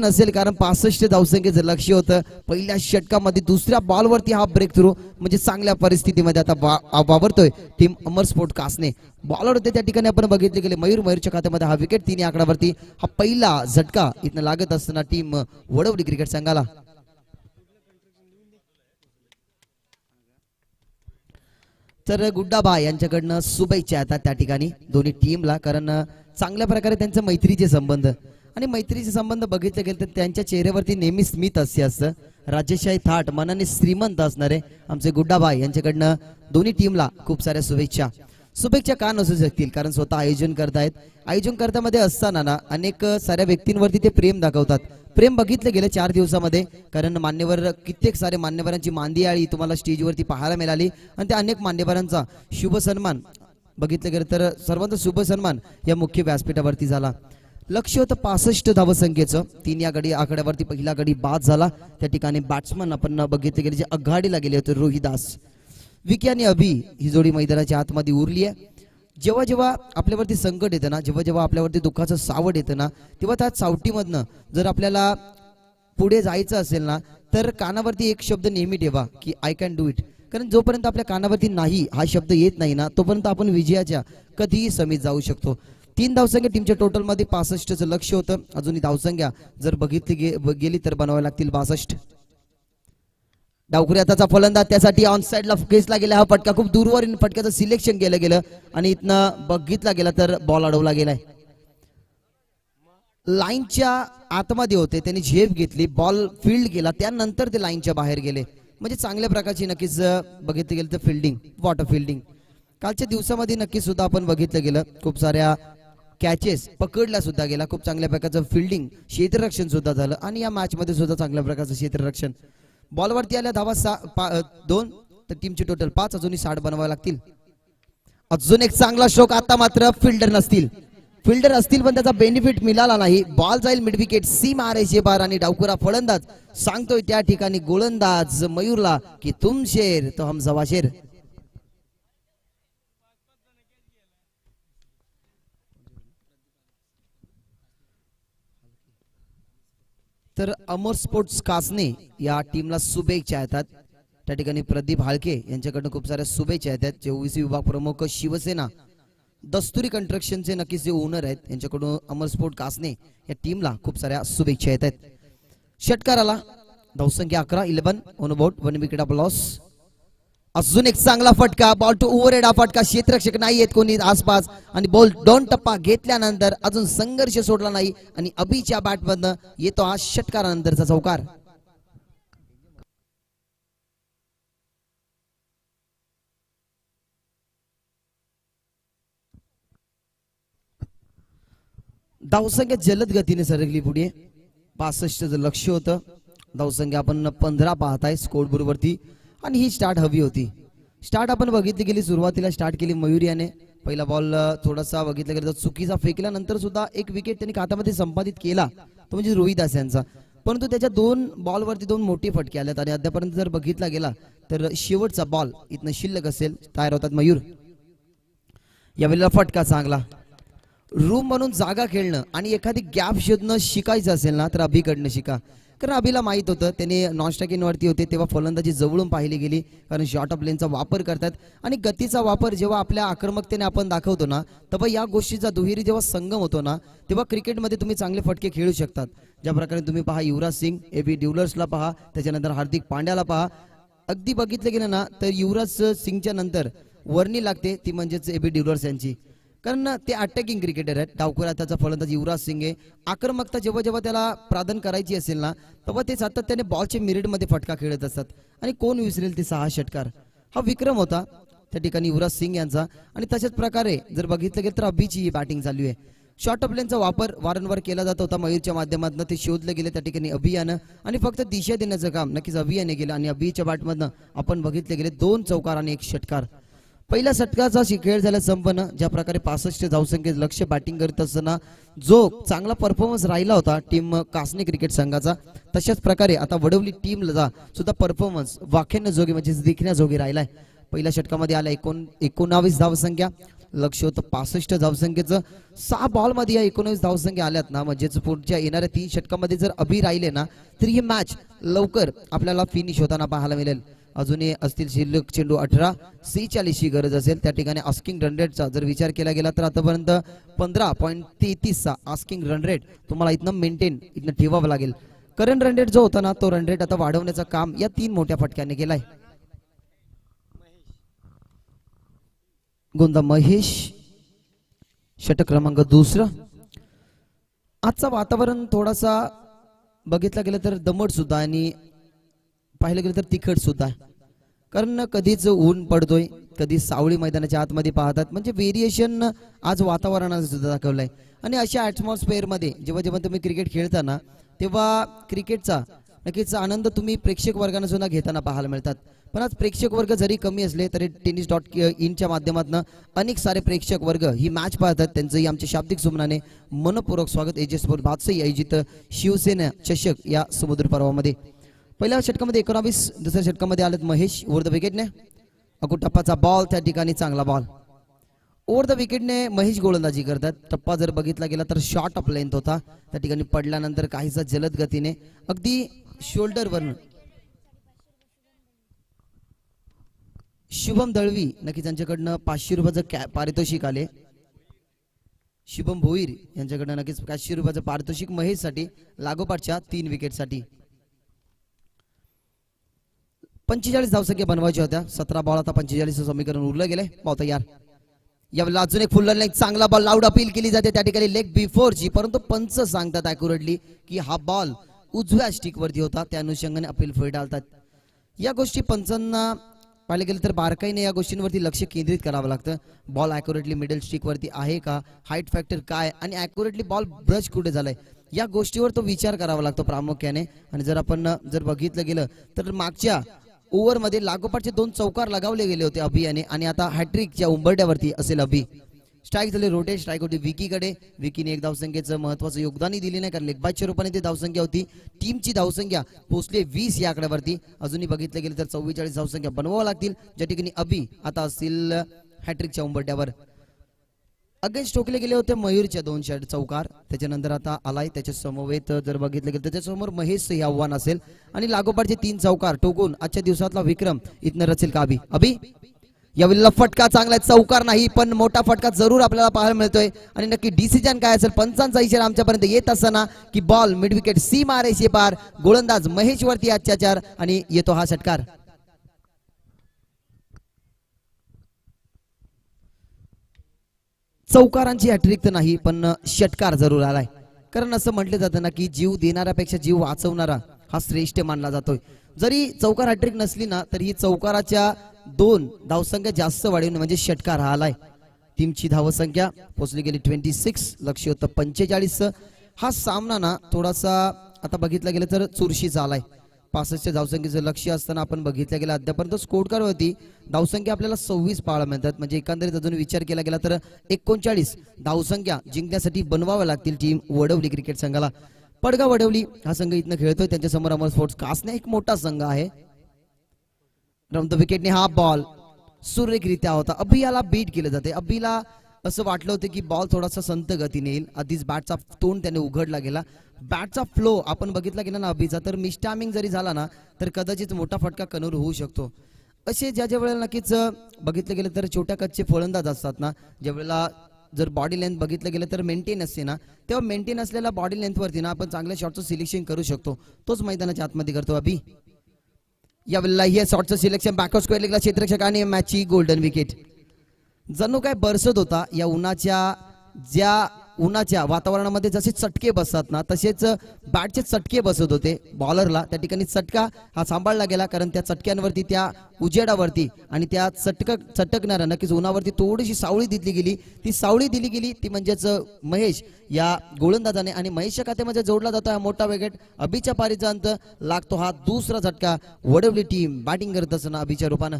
Speaker 6: असेल, कारण 65 धावसंख्येचं लक्ष्य होतं पहिल्या षटकामध्ये। दुसऱ्या बॉलवरती हा ब्रेक थ्रू, म्हणजे चांगल्या परिस्थितीमध्ये आता वावरतोय टीम अमर स्पोर्ट कासने। बॉलर होते त्या ठिकाणी आपण बघितले गेले मयूरच्या खात्यामध्ये हा विकेट 3 या आकड्यावरती, हा पहिला झटका इथनं लागत असताना टीम वडवली क्रिकेट संघाला। तर गुड्डाबा यांच्याकडनं शुभेच्छा येतात त्या ठिकाणी दोन्ही टीमला, कारण चांगल्या प्रकारे त्यांचे मैत्रीचे संबंध, आणि मैत्रीचे संबंध बघितले गेले तर त्यांच्या चेहऱ्यावरती नेहमी स्मित असतं। राजेशाही थाट मनाने श्रीमंत असणारे आमचे गुड्डाबाई यांच्याकडनं दोन्ही टीमला खूप साऱ्या शुभेच्छा। शुभेच्छा का नसू शकतील, कारण स्वतः आयोजन करतायत. आयोजन करतामध्ये असताना ना अनेक साऱ्या व्यक्तींवरती ते प्रेम दाखवतात. प्रेम बघितलं गेलं 4 दिवसामध्ये, कारण मान्यवर कित्येक सारे मान्यवरांची मांदी आळी तुम्हाला स्टेजवरती पाहायला मिळाली आणि त्या अनेक मान्यवरांचा शुभ सन्मान बघितलं गेलं तर सर्वांचा शुभ सन्मान या मुख्य व्यासपीठावरती झाला. लक्ष्य होतं 65 धावसंख्येचं. 3 या गडी आकड्यावरती पहिला गडी बाद झाला. त्या ठिकाणी बॅट्समन आपण बघितले गेले जे आघाडीला गेले होते रोहिदास. विकी आणि अभि ही जोडी मैदानाच्या आतमध्ये उरली आहे. जेव्हा जेव्हा आपल्यावरती संकट येतं ना, जेव्हा जेव्हा आपल्यावरती दुःखाचं सावट येतं ना, तेव्हा त्या सावटीमधनं जर आपल्याला पुढे जायचं असेल ना, तर कानावरती एक शब्द नेहमी ठेवा की आय कॅन डू इट. कारण जोपर्यंत आपल्या कानावरती नाही हा शब्द येत नाही ना, तोपर्यंत आपण विजयाच्या कधीही समीत जाऊ शकतो. 3 धावसंख्या टीमच्या टोटलमध्ये 65चं लक्ष्य होतं. अजूनही धावसंख्या जर बघितली गेली तर बनवावी लागतील 62. डावखुरी हाताचा फलंदाज, त्यासाठी ऑन साइडला केसला गेला हा फटका. खूप दूरवरून फटक्याचं सिलेक्शन केलं गेलं आणि इथनं बघितला गेला तर बॉल अडवला गेलाय. लाईनच्या आतमध्ये होते, त्यांनी झेप घेतली, बॉल फील्ड केला, त्यानंतर ते लाईनच्या बाहेर गेले. म्हणजे चांगल्या प्रकारची नक्कीच बघितलं गेलं तर फिल्डिंग, वॉटर फिल्डिंग. कालच्या दिवसामध्ये नक्कीच सुद्धा आपण बघितलं गेलं खूप साऱ्या कॅचेस पकडल्या सुद्धा गेला. खूप चांगल्या प्रकारचं फिल्डिंग, क्षेत्ररक्षण सुद्धा झालं आणि या मॅच मध्ये सुद्धा चांगल्या प्रकारचं क्षेत्ररक्षण. बॉलवरती आल्या धावा 2, तर टीमची टोटल 5. अजूनही 60 बनवावे लागतील. अजून एक चांगला स्ट्रोक. आता मात्र फिल्डर असतील पण त्याचा बेनिफिट मिळाला नाही. बॉल जाईल मिड विकेट, सी मारायचे बार आणि डावखुरा फलंदाज सांगतोय त्या ठिकाणी गोलंदाज मयूरला की तुम शेर तो हम सवा शेर. तर अमर स्पोर्ट्स कासने या टीमला शुभेच्छा येतात. त्या ठिकाणी प्रदीप हाळके यांच्याकडनं खूप साऱ्या शुभेच्छा येतात. जे ओबीसी विभाग प्रमुख शिवसेना दस्तुरी कंस्ट्रक्शनचे नक्कीच जे ओनर आहेत यांच्याकडून अमर स्पोर्ट कासने या टीमला खूप साऱ्या शुभेच्छा येत आहेत. षटकाराला धावसंख्या 11, 11 on board, 1 wicket of loss. अजून एक चांगला फटका, बॉल टू ओव्हरहेड हा फटका. क्षेत्ररक्षक नाही येत कोणी आसपास आणि बॉल 2 टप्पा घेतल्यानंतर अजून संघर्ष सोडला नाही आणि अभिच्या बॅटमधनं येतो हा षटकारानंतरचा चौकार. धावसंख्या जलद गतीने सरकली पुढे. 65चं लक्ष्य होतं. धावसंख्या आपण 15 पाहताय स्कोर बोर्ड वरती आणि ही स्टार्ट हवी होती. स्टार्ट आपण बघितली गेली, सुरुवातीला स्टार्ट केली मयूर याने. पहिला बॉल थोडासा बघितलं गेलं तर चुकीचा फेकला, नंतर सुद्धा एक विकेट त्यांनी खात्यामध्ये संपादित केला, तो म्हणजे रोहिदास यांचा. परंतु त्याच्या 2 बॉलवरती 2 मोठे फटके आलेत आणि अद्यापर्यंत जर बघितला गेला तर शेवटचा बॉल इथनं शिल्लक असेल. तयार होतात मयूर. यावेळेला फटका चांगला. रूम म्हणून जागा खेळणं आणि एखादी गॅप शोधणं शिकायचं असेल ना तर अभिकडनं शिका. कारण अभिला माहित होतं, त्याने नॉन स्ट्रायकिंग वरती होते तेव्हा फलंदाजी जवळून पाहिली गेली, कारण शॉर्ट ऑफ लेनचा वापर करतात आणि गतीचा वापर जेव्हा आपल्या आक्रमकतेने आपण दाखवतो ना, तेव्हा या गोष्टीचा दुहेरी जेव्हा संगम होतो ना, तेव्हा क्रिकेटमध्ये तुम्ही चांगले फटके खेळू शकतात. ज्या प्रकारे तुम्ही पहा युवराज सिंग, एबी डिव्हिलियर्सला पहा, त्याच्यानंतर हार्दिक पांड्याला पहा. अगदी बघितलं गेलं ना तर युवराज सिंगच्या नंतर वर्णी लागते ती म्हणजेच एबी डिव्हिलियर्स यांची, कारण ते अटॅकिंग क्रिकेटर आहेत. डावखुरा त्याचा फलंदाज युवराज सिंग आहे. आक्रमकता जेव्हा जेव्हा त्याला प्राधान्य करायची असेल ना, तेव्हा ते सातत्याने बॉलच्या मिरिटमध्ये फटका खेळत असतात आणि कोण विसरेल ते 6 षटकार. हा विक्रम होता त्या ठिकाणी युवराज सिंग यांचा. आणि तशाच प्रकारे जर बघितलं गेलं तर अभिची ही बॅटिंग चालू आहे. शॉर्ट ऑफ लेनचा वापर वारंवार केला जात होता मयूरच्या माध्यमातून, ते शोधले गेले त्या ठिकाणी अभियानं आणि फक्त दिशा देण्याचं काम नक्कीच अभियाने केलं आणि अभिच्या बॅटमधनं आपण बघितले गेले 2 चौकार आणि 1 षटकार. पहिल्या षटकाचा खेळ झाला संपन्न. ज्या प्रकारे 65 धावसंख्येत लक्ष बॅटिंग करत असताना जो चांगला परफॉर्मन्स राहिला होता टीम कासने क्रिकेट संघाचा, तशाच प्रकारे आता वडवली टीमला सुद्धा परफॉर्मन्स वाख्यान्यजोगी म्हणजे देखण्याजोगी राहिलाय. पहिल्या षटकामध्ये आला 19 धावसंख्या, लक्ष होतं 65 धावसंख्येचं. 6 बॉलमध्ये या 19 धावसंख्या आल्यात ना, म्हणजेच पुढच्या येणाऱ्या 3 षटकामध्ये जर अभि राहिले ना तर ही मॅच लवकर आपल्याला फिनिश होताना पाहायला मिळेल. अजूनही असतील शिल्लक चेंडू 18, 46 ची गरज असेल. त्या ठिकाणी आस्किंग रन रेटचा जर विचार केला गेला तर आतापर्यंत 15.33चा आस्किंग रन रेट तुम्हाला इथनं ठेवावं लागेल. करंट रन रेट जो होता ना तो रन रेट आता वाढवण्याचं काम या 3 मोठ्या फटक्याने केलाय. गोंदा महेश षटक क्रमांक 2. आजचा वातावरण थोडासा बघितलं गेलं तर दमट सुद्धा आणि पाहिलं गेलं तर तिखट सुद्धा, कारण कधीच ऊन पडतोय कधी सावळी मैदानाच्या आतमध्ये पाहतात. म्हणजे व्हेरिएशन आज वातावरणाने सुद्धा दाखवलंय. आणि अशा ॲटमॉस्फिअर मध्ये जेव्हा जेव्हा तुम्ही क्रिकेट खेळताना तेव्हा क्रिकेटचा नक्कीच आनंद तुम्ही प्रेक्षक वर्गाने सुद्धा घेताना पाहायला मिळतात. पण आज प्रेक्षक वर्ग जरी कमी असले तरी tennis.in माध्यमातून अनेक सारे प्रेक्षक वर्ग ही मॅच पाहतात. त्यांचंही आमच्या शाब्दिक सुमनाने मनपूर्वक स्वागत. एजे स्पोर्ट भातसई आयोजित शिवसेना चषक या समुद्र पर्वामध्ये. पहिल्या षटकामध्ये 19, दुसऱ्या षटकामध्ये आलेत महेश ओव्हर द विकेटने. अकुटप्पाचा बॉल त्या ठिकाणी चांगला बॉल ओव्हर द विकेटने महेश गोलंदाजी करतात. टप्पा जर बघितला गेला तर शॉर्ट ऑफ लेंथ होता. त्या ठिकाणी पडल्यानंतर काहीसा जलद गतीने अगदी शोल्डरवर शुभम दळवी नक्की त्यांच्याकडनं 500 रुपयाचं पारितोषिक आले. शुभम भोईर यांच्याकडनं नक्कीच 500 रुपयाचं पारितोषिक महेशसाठी लागोपाठच्या 3 विकेटसाठी. 45 धावसंख्या बनवायच्या होत्या. 17 बॉल आता 45 समीकरण उरलं गेलंय. बॉल तयार. यावेळेला अजून एक फुल लेग चांगला बॉल लाऊड अपील केली जाते त्या ठिकाणी लेग बिफोरची. परंतु पंच सांगतात अॅक्युरेटली की हा बॉल उजव्या स्टिक वरती होता. त्या अनुषंगाने अपील फेटाळतात. या गोष्टी पंचांना पाहिले गेले तर बारकाईने या गोष्टींवरती लक्ष केंद्रित करावं लागतं. बॉल अॅक्युरेटली मिडल स्टिक वरती आहे का, हाईट फॅक्टर काय आणि अॅक्युरेटली बॉल ब्रश कुठे झालाय या गोष्टीवर तो विचार करावा लागतो प्रामुख्याने. आणि जर आपण बघितलं गेलं तर मागच्या ओव्हरमध्ये लागोपाठचे 2 चौकार लगावले गेले होते अभि याने. आणि आता हॅट्रिकच्या उंबरट्यावरती असेल अभि. स्ट्राईक झाले, रोटेट स्ट्राईक होती विकीकडे. विकीने एक धावसंख्येचं महत्वाचं योगदानही दिले नाही कारण लेगबायच्या रूपाने ती धावसंख्या होती. टीमची धावसंख्या पोहोचली 20 या आकड्यावरती. अजूनही बघितलं गेलं तर 44 धावसंख्या बनवावं लागतील ज्या ठिकाणी अभि आता असतील हॅट्रिकच्या उंबरट्यावर. अगेन्स्ट ठोकले गेले होते मयूरच्या 2 चौकार. त्याच्यानंतर आता आलाय त्याच्या समवेत जर बघितलं गेलं त्याच्यासमोर महेश हे आव्हान असेल. आणि लागोपाठचे 3 चौकार ठोकून आजच्या दिवसातला विक्रम इथनं रचेल का अभि. अभि यावेळेला फटका चांगला चौकार नाही पण मोठा फटका जरूर आपल्याला पाहायला मिळतोय. आणि नक्की डिसिजन काय असेल पंचांचा इशारा आमच्यापर्यंत येत असताना की बॉल मिड विकेट सीमा रेषे पार. गोलंदाज महेश वरती अत्याचार आणि येतो हा षटकार. चौकारांची हॅट्रिक तर नाही पण षटकार जरूर आलाय. कारण असं म्हटलं जातं ना की जीव देणाऱ्यापेक्षा जीव वाचवणारा हा श्रेष्ठ मानला जातोय. जरी चौकार हॅट्रिक नसली ना तरी ही चौकाराच्या 2 धावसंख्या जास्त वाढवणे म्हणजे षटकार हा आलाय. टीमची धावसंख्या पोहोचली गेली 26, लक्ष होतं 45. हा सामना ना थोडासा आता बघितला गेलं तर चुरशीचा आलाय. 65 धावसंख्येचं लक्ष असताना आपण बघितलं गेलं अद्यापर्यंत स्कोर कार्ड वरती धावसंख्या आपल्याला 26 पाहायला मिळतात. म्हणजे एकंदरीत अजून विचार केला गेला तर 39 धावसंख्या जिंकण्यासाठी बनवाव्या लागतील टीम वडवली क्रिकेट संघाला. पडगा वडवली हा संघ इथनं खेळतोय. त्यांच्यासमोर अमर स्पोर्ट्स कासने एक मोठा संघ आहे. रमतो विकेटने हा बॉल सुरेखरित्या होता. अभि याला बीट केलं जाते. अभिला असं वाटलं होतं की बॉल थोडासा संत गतीने येईल. आधीच बॅटचा तोंड त्याने उघडला गेला. बॅटचा फ्लो आपण बघितला गेला ना अभिचा तर मिसटायमिंग जरी झाला ना तर कदाचित मोठा फटका कन्व्हर्ट होऊ शकतो. असे ज्या वेळेला नक्कीच बघितलं गेलं तर छोट्या कच्चे फलंदाज असतात ना ज्यावेळेला जर बॉडी लेंथ बघितलं गेलं तर मेंटेन असते ना तेव्हा मेंटेन असलेल्या बॉडी लेंथवरती ना आपण चांगल्या शॉटचं सिलेक्शन करू शकतो. तोच मैदानाच्या आतमध्ये करतो अभि. यावेळेला हे शॉटचं सिलेक्शन बॅकवर्ड स्क्वेअर लेगला क्षेत्ररक्षकाने मॅचची गोल्डन विकेट. जणू काय बरसत होता या उन्हाच्या वातावरणामध्ये जसे चटके बसतात ना तसेच बॅटचे चटके बसत होते बॉलरला. त्या ठिकाणी चटका हा सांभाळला गेला कारण त्या चटक्यांवरती त्या उजेडावरती आणि त्या चटकणाऱ्या नक्कीच उन्हावरती थोडीशी सावळी दिली गेली. ती सावळी दिली गेली ती म्हणजेच महेश या गोलंदाजाने. आणि महेशच्या खात्यामध्ये जोडला जातो हा मोठा विकेट. अभिच्या पारीचा अंत लागतो हा दुसरा झटका. वडवली टीम बॅटिंग करत असताना अभिच्या रूपानं.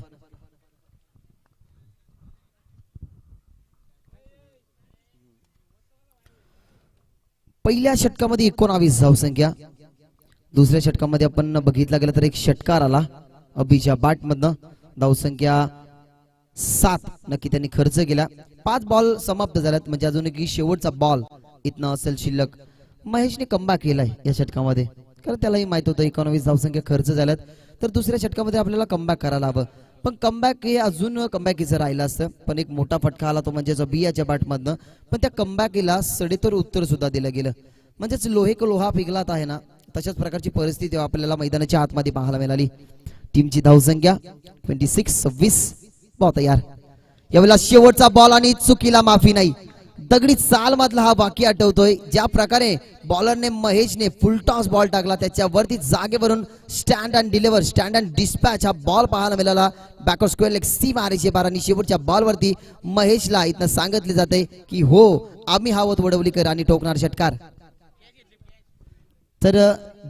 Speaker 6: पहिल्या षटकामध्ये 19 धावसंख्या. दुसऱ्या षटकामध्ये आपण बघितला गेला तर एक षटकार आला अभिच्या बॅट मधनं. धावसंख्या 7 नक्की त्यांनी खर्च केला. 5 बॉल समाप्त झाल्यात म्हणजे अजून एक शेवटचा बॉल इथनं असेल शिल्लक. महेशने कमबॅक केलाय या षटकामध्ये कारण त्यालाही माहित होतं 19 धावसंख्या खर्च झाल्यात तर दुसऱ्या षटकामध्ये आपल्याला कमबॅक करायला हवं. पण कमबॅक हे अजून कमबॅकीचं राहिलं असतं पण एक मोठा फटका आला तो म्हणजेच बियाच्या बॅटमधनं. पण त्या कमबॅकीला सडेतोड उत्तर सुद्धा दिलं गेलं. म्हणजेच लोहे को लोहा पिघलात आहे ना तशाच प्रकारची परिस्थिती आपल्याला मैदानाच्या आतमध्ये पाहायला मिळाली. टीमची धावसंख्या 26-26. बहुत तयार. यावेळेला शेवटचा बॉल आणि चुकीला माफी नाही. दगडी चाल मधला हा बाकी आठवतोय. ज्या प्रकारे बॉलरने महेशने फुल टॉस बॉल टाकला त्याच्यावरती जागेवरून stand and deliver stand and dispatch हा बॉल पाहायला मिळाला. बॅकवर्ड स्क्वेअर लेग सी मारायची बार आणि शेवटच्या बॉलवरती महेशला इथनं सांगितले जाते की हो आम्ही हावत वडवलीकर आणि टोकणार षटकार. तर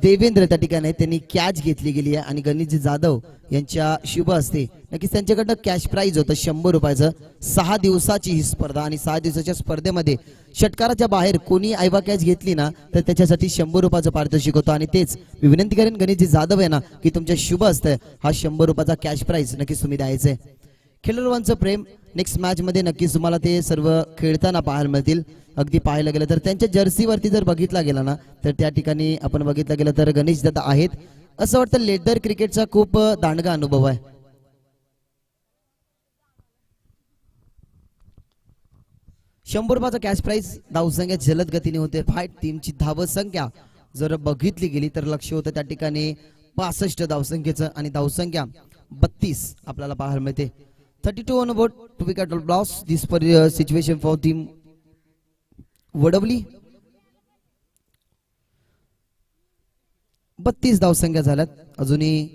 Speaker 6: देवेंद्र त्या ठिकाणी त्यांनी कॅच घेतली गेली आहे आणि गणेशजी जाधव यांच्या शुभ असते नक्कीच त्यांच्याकडनं कॅश प्राइज होतं 100 रुपयाचं. 6 दिवसाची ही स्पर्धा आणि 6 दिवसाच्या स्पर्धेमध्ये षटकाराच्या बाहेर कोणी आयवा कॅच घेतली ना तर त्याच्यासाठी 100 रुपयाचं पारितोषिक होतं. आणि तेच मी विनंती करेन गणेशजी जाधव यांना की तुमच्या शुभ असतं हा 100 रुपयाचा कॅश प्राइज नक्कीच तुम्ही द्यायचंय. खेळाडूंचं प्रेम नेक्स्ट मॅच मध्ये नक्कीच तुम्हाला ते सर्व खेळताना पाहायला मिळतील. अगदी पाहायला गेलं तर त्यांच्या जर्सीवरती जर बघितला गेला ना तर त्या ठिकाणी आपण बघितलं गेलं तर गणेश दादा आहेत. असं वाटतं लेदर क्रिकेटचा खूप दांडगा अनुभव आहे. ₹100 कॅश प्राइज. धावसंख्या जलद गतीने होते. फाईट टीमची धाव संख्या जर बघितली गेली तर लक्ष होतं त्या ठिकाणी 65 धावसंख्येचं आणि धावसंख्या 32 आपल्याला पाहायला मिळते. 32 on board two wicket loss. This situation for team Wadavali. 32 धावसंख्या झाल्यात. अजूनही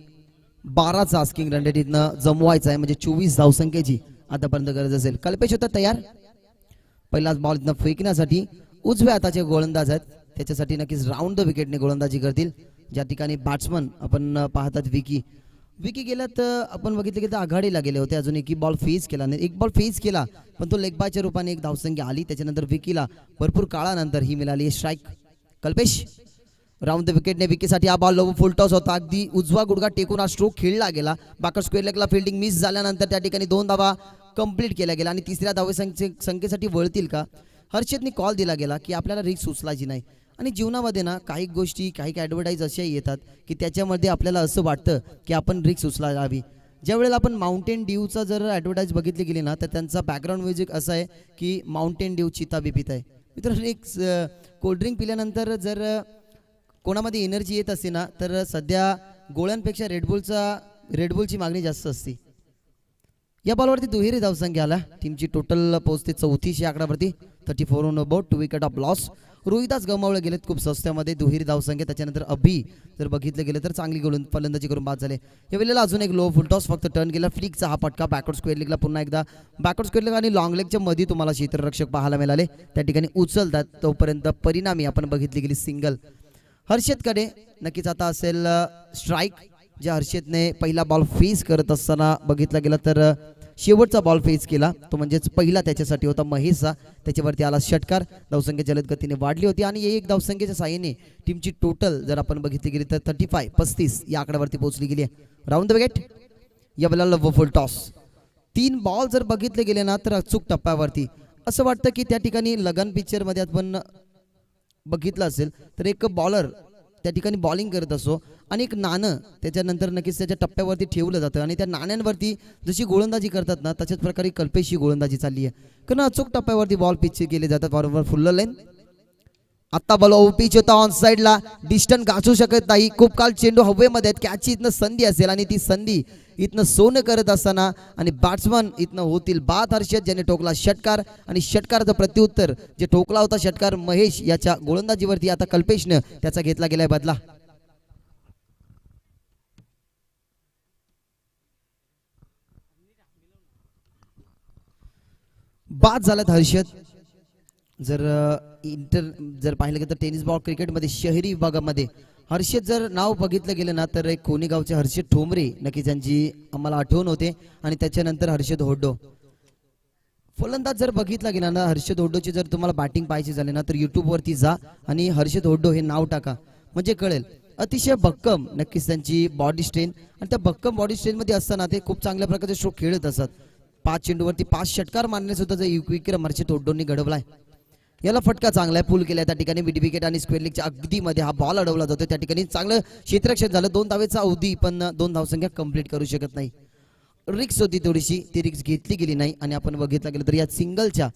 Speaker 6: 12चा आस्किंग रन रेट इथनं जमवायचा आहे म्हणजे 24 धावसंख्येची आतापर्यंत गरज असेल. कल्पेश होता तयार. पहिलाच बॉल इथनं फेकण्यासाठी उजव्या हाताचे गोलंदाज आहेत त्याच्यासाठी नक्कीच राऊंड द विकेटने गोलंदाजी करतील. ज्या ठिकाणी बॅट्समन आपण पाहतात विकी गेला तर आपण बघितलं की ते आघाडीला गेले होते. अजून एक बॉल फेस केला नाही. एक बॉल फेस केला पण तो लेग बायच्या रूपाने एक धावसंख्या आली. त्याच्यानंतर विकीला भरपूर काळानंतर ही मिळाली स्ट्राईक. कल्पेश राऊंड द विकेटने विकीसाठी हा बॉल फुल टॉस होता. अगदी उजवा गुडघा टेकून हा स्ट्रोक खेळला गेला. बॅकवर्ड स्क्वेअर लेगला फिल्डिंग मिस झाल्यानंतर त्या ठिकाणी 2 धावा कंप्लीट केल्या गेल्या आणि तिसऱ्या धावसंख्येसाठी वळतील का हर्षदनी कॉल दिला गेला की आपल्याला रिस्क उचलायची नाही. आणि जीवनामध्ये ना काही गोष्टी काही ॲडव्हर्टाईज अशाही येतात की त्याच्यामध्ये आपल्याला असं वाटतं की आपण रिस्क उचलायला हवी. ज्या वेळेला आपण माउंटेन ड्यूचा जर ॲडव्हर्टाईज बघितली गेली ना तर त्यांचा बॅकग्राऊंड म्युझिक असं आहे की माउंटेन ड्यू चिता बी पित आहे. मित्रांनो एक कोल्ड्रिंक पिल्यानंतर जर कोणामध्ये एनर्जी येत असते ना तर सध्या गोळ्यांपेक्षा रेडबुलची मागणी जास्त असते. या बॉलवरती दुहेरी धावसंख्या आला. टीमची टोटल पोहोचते 34 या आकड्यावरती. 34 on board two wicket of loss. Rohidas गमावले गेलेत खूप स्वस्त्यामध्ये दुहेरी धावसंख्या. त्याच्यानंतर अभि जर बघितलं गेलं तर चांगली फलंदाजी करून बाद झाले. या वेळेला अजून एक लो फुलटॉस फक्त टर्न केला. फ्लिकचा हा पटका बॅकवर्ड स्क्वेअर लेगला पुन्हा एकदा बॅकवर्ड स्क्वेअर लेग आणि लॉंग लेगच्या मध्ये तुम्हाला क्षेत्ररक्षक पाहायला मिळाले. त्या ठिकाणी उचलतात तोपर्यंत परिणामी आपण बघितली गेली सिंगल. हर्षदकडे नक्कीच आता असेल स्ट्राईक. ज्या हर्षदने पहिला बॉल फेस करत असताना बघितला गेला तर शेवटचा बॉल फेस केला तो म्हणजेच पहिला त्याच्यासाठी होता महेशचा. त्याच्यावरती आला षटकार. धावसंख्या जलद गतीने वाढली होती आणि एक धावसंख्येच्या साहाय्याने टीमची टोटल जर आपण बघितली गेली तर 35 या आकड्यावरती पोहोचली गेली आहे. राऊंड द विकेट या वेळेला फुल टॉस. 3 बॉल जर बघितले गेले ना तर अचूक टप्प्यावरती असं वाटतं की त्या ठिकाणी लगन पिक्चरमध्ये आपण बघितलं असेल तर एक बॉलर त्या ठिकाणी बॉलिंग करत असो आणि एक नाणं त्याच्यानंतर नक्कीच त्याच्या टप्प्यावरती ठेवलं जातं आणि त्या नाण्यांवरती जशी गोलंदाजी करतात ना तशाच प्रकारे कल्पेशची गोलंदाजी चालली आहे. कारण अचूक टप्प्यावरती बॉल पिच केले जातात बरोबर फुल्ल लेन. आता बॉल पिच होता ऑन साईडला. डिस्टन्स गाचू शकत नाही. खूप काल चेंडू हवेमध्ये कॅचची इथनं संधी असेल आणि ती संधी इथनं सोनं करत असताना आणि बॅट्समन इथनं होतील बाद. हर्षद ज्याने ठोकला षटकार आणि षटकाराचं प्रत्युत्तर जे ठोकला होता षटकार महेश याच्या गोलंदाजीवरती आता कल्पेशनं त्याचा घेतला गेलाय बदला. बाद झालात हर्षद. जर पाहिलं गेलं तर टेनिस बॉल क्रिकेटमध्ये शहरी विभागामध्ये हर्षद जर नाव बघितलं गेलं ना तर एक कोणी गावचे हर्षद ठोंबरे नक्की ज्यांची आम्हाला आठवण होते आणि त्याच्यानंतर हर्षद होड्डो. फलंदाज जर बघितला गेला ना हर्षद होड्डोची जर तुम्हाला बॅटिंग पाहायची झाली ना तर युट्यूबवरती जा आणि हर्षद होड्डो हे नाव टाका म्हणजे कळेल. अतिशय भक्कम नक्कीच त्यांची बॉडी स्ट्रेन आणि त्या भक्कम बॉडी स्ट्रेनमध्ये असताना ते खूप चांगल्या प्रकारचे स्ट्रोक खेळत असतात. 5 चेंडूवरती 5 षटकार मारणे सुद्धा विक्रम हर्षद होड्डोंनी घडवलाय. याला फटका चांगला आहे. पूल केलाय त्या ठिकाणी मिड विकेट आणि स्क्वेअर लेगच्या अगदी मध्ये हा बॉल अडवला जातो. त्या ठिकाणी चांगलं क्षेत्ररक्षण झालं. 2 धावेचा अवधी पण 2 धावसंख्या कंप्लीट करू शकत नाही. रिक्स होती थोडीशी ती रिक्स घेतली गेली नाही आणि आपण बघितलं गेलं तर या सिंगलच्या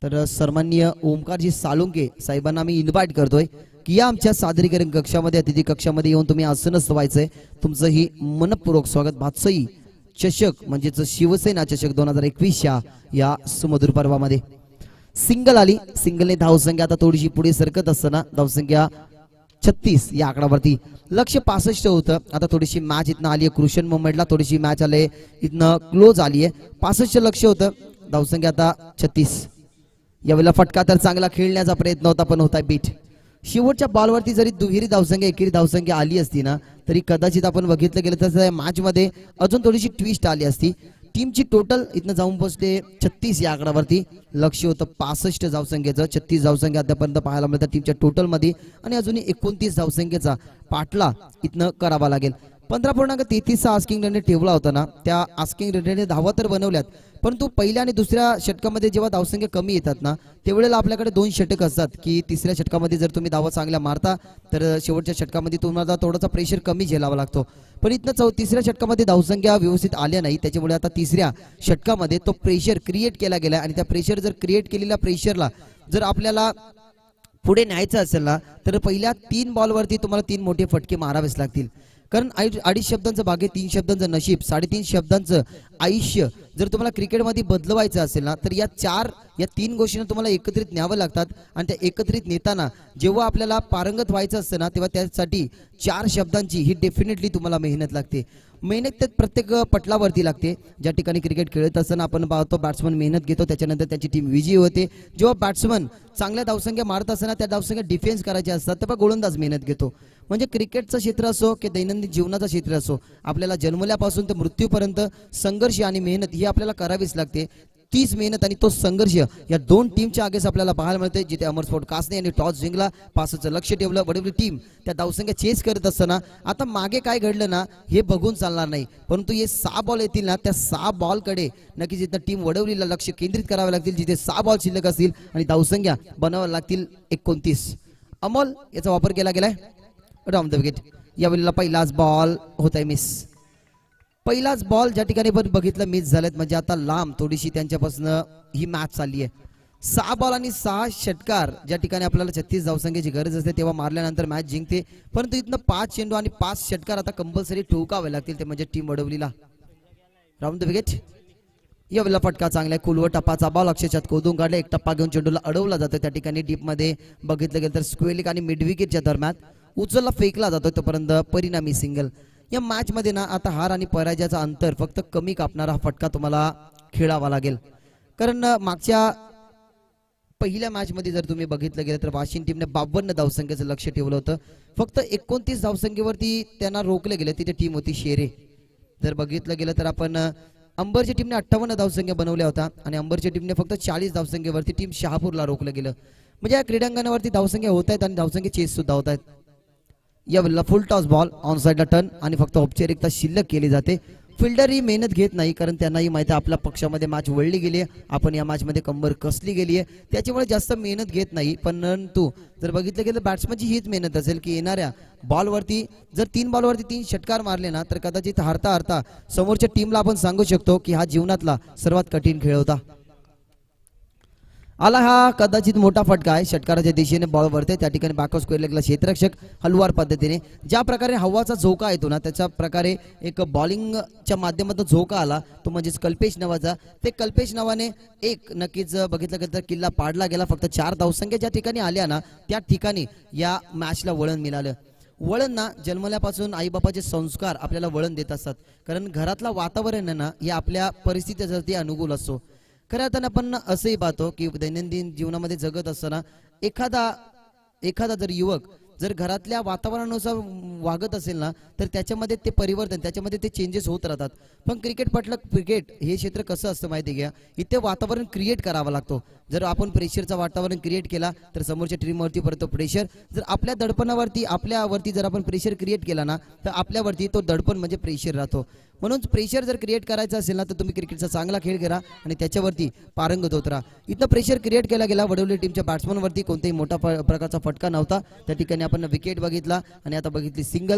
Speaker 6: तर सन्माननीय ओमकारजी सालुंके साहेबांना मी इन्व्हाइट करतोय की या आमच्या सादरीकरण कक्षामध्ये अतिथी कक्षामध्ये येऊन तुम्ही आसन व्हायचंय. तुमचं ही मनपूर्वक स्वागत. भातसई चषक म्हणजेच शिवसेना चषक 2021 या सुमधुर पर्वामध्ये सिंगल आली. सिंगलने धावसंख्या आता थोडीशी पुढे सरकत असताना धावसंख्या 36 या आकड्यावरती. लक्ष्य 65 होतं. आता थोडीशी मॅच इथनं आली आहे. क्रुशन मोमेंटला थोडीशी मॅच आली आहे, इथनं क्लोज आली आहे. 65 लक्ष होतं. धावसंख्या आता 36. यावेळेला फटका तर चांगला खेळण्याचा प्रयत्न होता पण होता बीट. शेवटच्या बॉलवरती जरी दुहेरी धावसंख्या एकेरी धावसंख्या आली असती ना तरी कदाचित आपण बघितलं गेलं तर मॅच मध्ये अजून थोडीशी ट्विस्ट आली असती. टीमची टोटल इथनं जाऊन पोहोचते 36 या आकड्यावरती. लक्ष होतं 65 धावसंख्येचं. 36 धावसंख्या आतापर्यंत पाहायला मिळतात टीमच्या टोटल मध्ये आणि अजूनही 29 धावसंख्येचा पाठला इथनं करावा लागेल. 15.33 आस्किंग रनने ठेवला होता ना, त्या आस्किंग रनने धावा तर बनवल्यात परंतु पहिल्या आणि दुसऱ्या षटकामध्ये जेव्हा धावसंख्या कमी येतात ना त्यावेळेला आपल्याकडे 2 षटक असतात की तिसऱ्या षटकामध्ये जर तुम्ही धावा चांगल्या मारता तर शेवटच्या षटकामध्ये तुम्हाला थोडासा प्रेशर कमी झेलावा लागतो. पण इथनं तिसऱ्या षटकामध्ये धावसंख्या व्यवस्थित आल्या नाही, त्याच्यामुळे आता तिसऱ्या षटकामध्ये तो प्रेशर क्रिएट केला गेला आणि त्या प्रेशर जर क्रिएट केलेल्या प्रेशरला जर आपल्याला पुढे न्यायचं असेल ना तर पहिल्या 3 बॉलवरती तुम्हाला 3 मोठे फटके मारावेच लागतील. कारण 2.5 शब्दांचं भागे 3 शब्दांचं नशीब, 3.5 शब्दांचं आयुष्य जर तुम्हाला क्रिकेटमध्ये बदलवायचं असेल ना तर या 3 गोष्टींना तुम्हाला एकत्रित न्यावं लागतात आणि त्या एकत्रित नेताना जेव्हा आपल्याला पारंगत व्हायचं असतं ना तेव्हा त्यासाठी 4 शब्दांची ही डेफिनेटली तुम्हाला मेहनत लागते. मेहनत तर प्रत्येक पटलावरती लागते. ज्या ठिकाणी क्रिकेट खेळत असताना आपण पाहतो बॅट्समन मेहनत घेतो त्याच्यानंतर त्याची टीम विजयी होते. जेव्हा बॅट्समन चांगल्या धावसंख्या मारत असताना त्या धावसंख्या डिफेन्स करायच्या असतात तेव्हा गोलंदाज मेहनत घेतो. म्हणजे क्रिकेटचं क्षेत्र असो की दैनंदिन जीवनाचं क्षेत्र असो आपल्याला जन्मल्यापासून ते मृत्यूपर्यंत संघर्ष आणि मेहनत ही आपल्याला करावीच लागते. तीच मेहनत आणि तो संघर्ष या 2 टीमच्या आगेस आपल्याला पाहायला मिळते. जिथे अमरस्फोर्ट कासने यांनी टॉस जिंकला, 5चं लक्ष ठेवलं. वडवली टीम त्या धावसंख्या चेस करत असताना आता मागे काय घडलं ना हे बघून चालणार नाही, परंतु हे 6 बॉल येतील ना त्या 6 बॉलकडे नक्कीच इथं टीम वडवलीला लक्ष केंद्रित करावे लागतील जिथे 6 बॉल शिल्लक असतील आणि धावसंख्या बनवाव्या लागतील 29. अमोल याचा वापर केला गेलाय राऊंड द विकेट. यावेळेला पहिलाच बॉल होत आहे मिस. पहिलाच बॉल ज्या ठिकाणी पण बघितलं मिस झालेत म्हणजे आता लांब थोडीशी त्यांच्यापासून ही मॅच चालली आहे. 6 बॉल आणि 6 षटकार ज्या ठिकाणी आपल्याला 36 धावसंख्येची गरज असते तेव्हा मारल्यानंतर मॅच जिंकते. परंतु इथनं 5 चेंडू आणि 5 षटकार आता कंपल्सरी ठोकावे लागतील ते म्हणजे टीम वडवलीला. Round the wicket. यावेळेला फटका चांगला आहे. कुलवर टप्पाचा बॉल अक्षरशः कोदून काढला. एक टप्पा घेऊन चेंडूला अडवला जातो. त्या ठिकाणी डीप मध्ये बघितलं गेलं तर स्क्वेअर आणि मिड विकेटच्या दरम्यान उचलला फेकला जातो तोपर्यंत परिणामी सिंगल. या मॅच मध्ये ना आता हार आणि पराजयाचा अंतर फक्त कमी कापणारा फटका तुम्हाला खेळावा लागेल. कारण मागच्या पहिल्या मॅच मध्ये जर तुम्ही बघितलं गेलं तर वाशिम टीमने 52 धावसंख्येचं लक्ष ठेवलं होतं. फक्त 29 धावसंख्येवरती त्यांना रोखले गेले. तिथे टीम होती शेरे. जर बघितलं गेलं तर आपण अंबरच्या टीमने 58 धावसंख्या बनवल्या होत्या आणि अंबरच्या टीमने फक्त 40 धावसंख्येवरती टीम शहापूरला रोखलं गेलं. म्हणजे या क्रीडांगणावरती धावसंख्या होत आहेत आणि धावसंख्या चेस सुद्धा होत आहेत. यावेळेला फुल टॉस बॉल ऑन साइडला टर्न आणि फक्त औपचारिकता शिल्लक केली जाते. फिल्डर ही मेहनत घेत नाही कारण त्यांनाही माहिती आहे आपल्या पक्षामध्ये मॅच वळली गेली आहे, आपण या मॅच मध्ये कंबर कसली गेली आहे त्याच्यामुळे जास्त मेहनत घेत नाही. परंतु जर बघितलं गेलं बॅट्समनची हीच मेहनत असेल की येणाऱ्या बॉलवरती जर 3 बॉलवरती 3 षटकार मारले ना तर कदाचित हारता हारता समोरच्या टीमला आपण सांगू शकतो की हा जीवनातला सर्वात कठीण खेळ होता. आला हा कदाचित मोठा फटका आहे. षटकाराच्या दिशेने बॉल वरते त्या ठिकाणी बॅकअप स्क्वेअर लेगला क्षेत्ररक्षक हलवार पद्धतीने ज्या प्रकारे हवाचा झोका येतो ना त्याच्या प्रकारे एक बॉलिंगच्या माध्यमातून झोका आला तो म्हणजेच कल्पेश नावाचा. ते कल्पेश नावाने एक नक्कीच बघितलं गेलं तर किल्ला पाडला गेला. फक्त 4 धावसंख्या ज्या ठिकाणी आल्या ना त्या ठिकाणी या मॅचला वळण मिळालं. वळण ना जन्मल्यापासून आईबापाचे संस्कार आपल्याला वळण देत असतात कारण घरातला वातावरण ना हे आपल्या परिस्थितीसाठी अनुकूल असतो. खरं आता आपण असंही पाहतो की दैनंदिन जीवनामध्ये जगत असताना एखादा जर युवक जर घरातल्या वातावरणानुसार वागत असेल ना तर त्याच्यामध्ये ते परिवर्तन त्याच्यामध्ये ते चेंजेस होत राहतात. पण क्रिकेट हे क्षेत्र कसं असतं माहिती घ्या, इथे वातावरण क्रिएट करावं लागतो. जर आपण प्रेशरचं वातावरण क्रिएट केला तर समोरच्या टीमवरती परत प्रेशर जर आपल्या दडपणावरती आपल्यावरती जर आपण प्रेशर क्रिएट केला ना तर आपल्यावरती तो दडपण म्हणजे प्रेशर राहतो. म्हणून प्रेशर जर क्रिएट करायचं असेल ना तर तुम्ही क्रिकेटचा चांगला खेळ करा आणि त्याच्यावरती पारंगत होत राहा. इथं प्रेशर क्रिएट केला गेला. वडवली टीमच्या बॅट्समनवरती कोणताही मोठा प्रकारचा फटका नव्हता. त्या ठिकाणी आपण विकेट बघितला आणि आता बघितली सिंगल.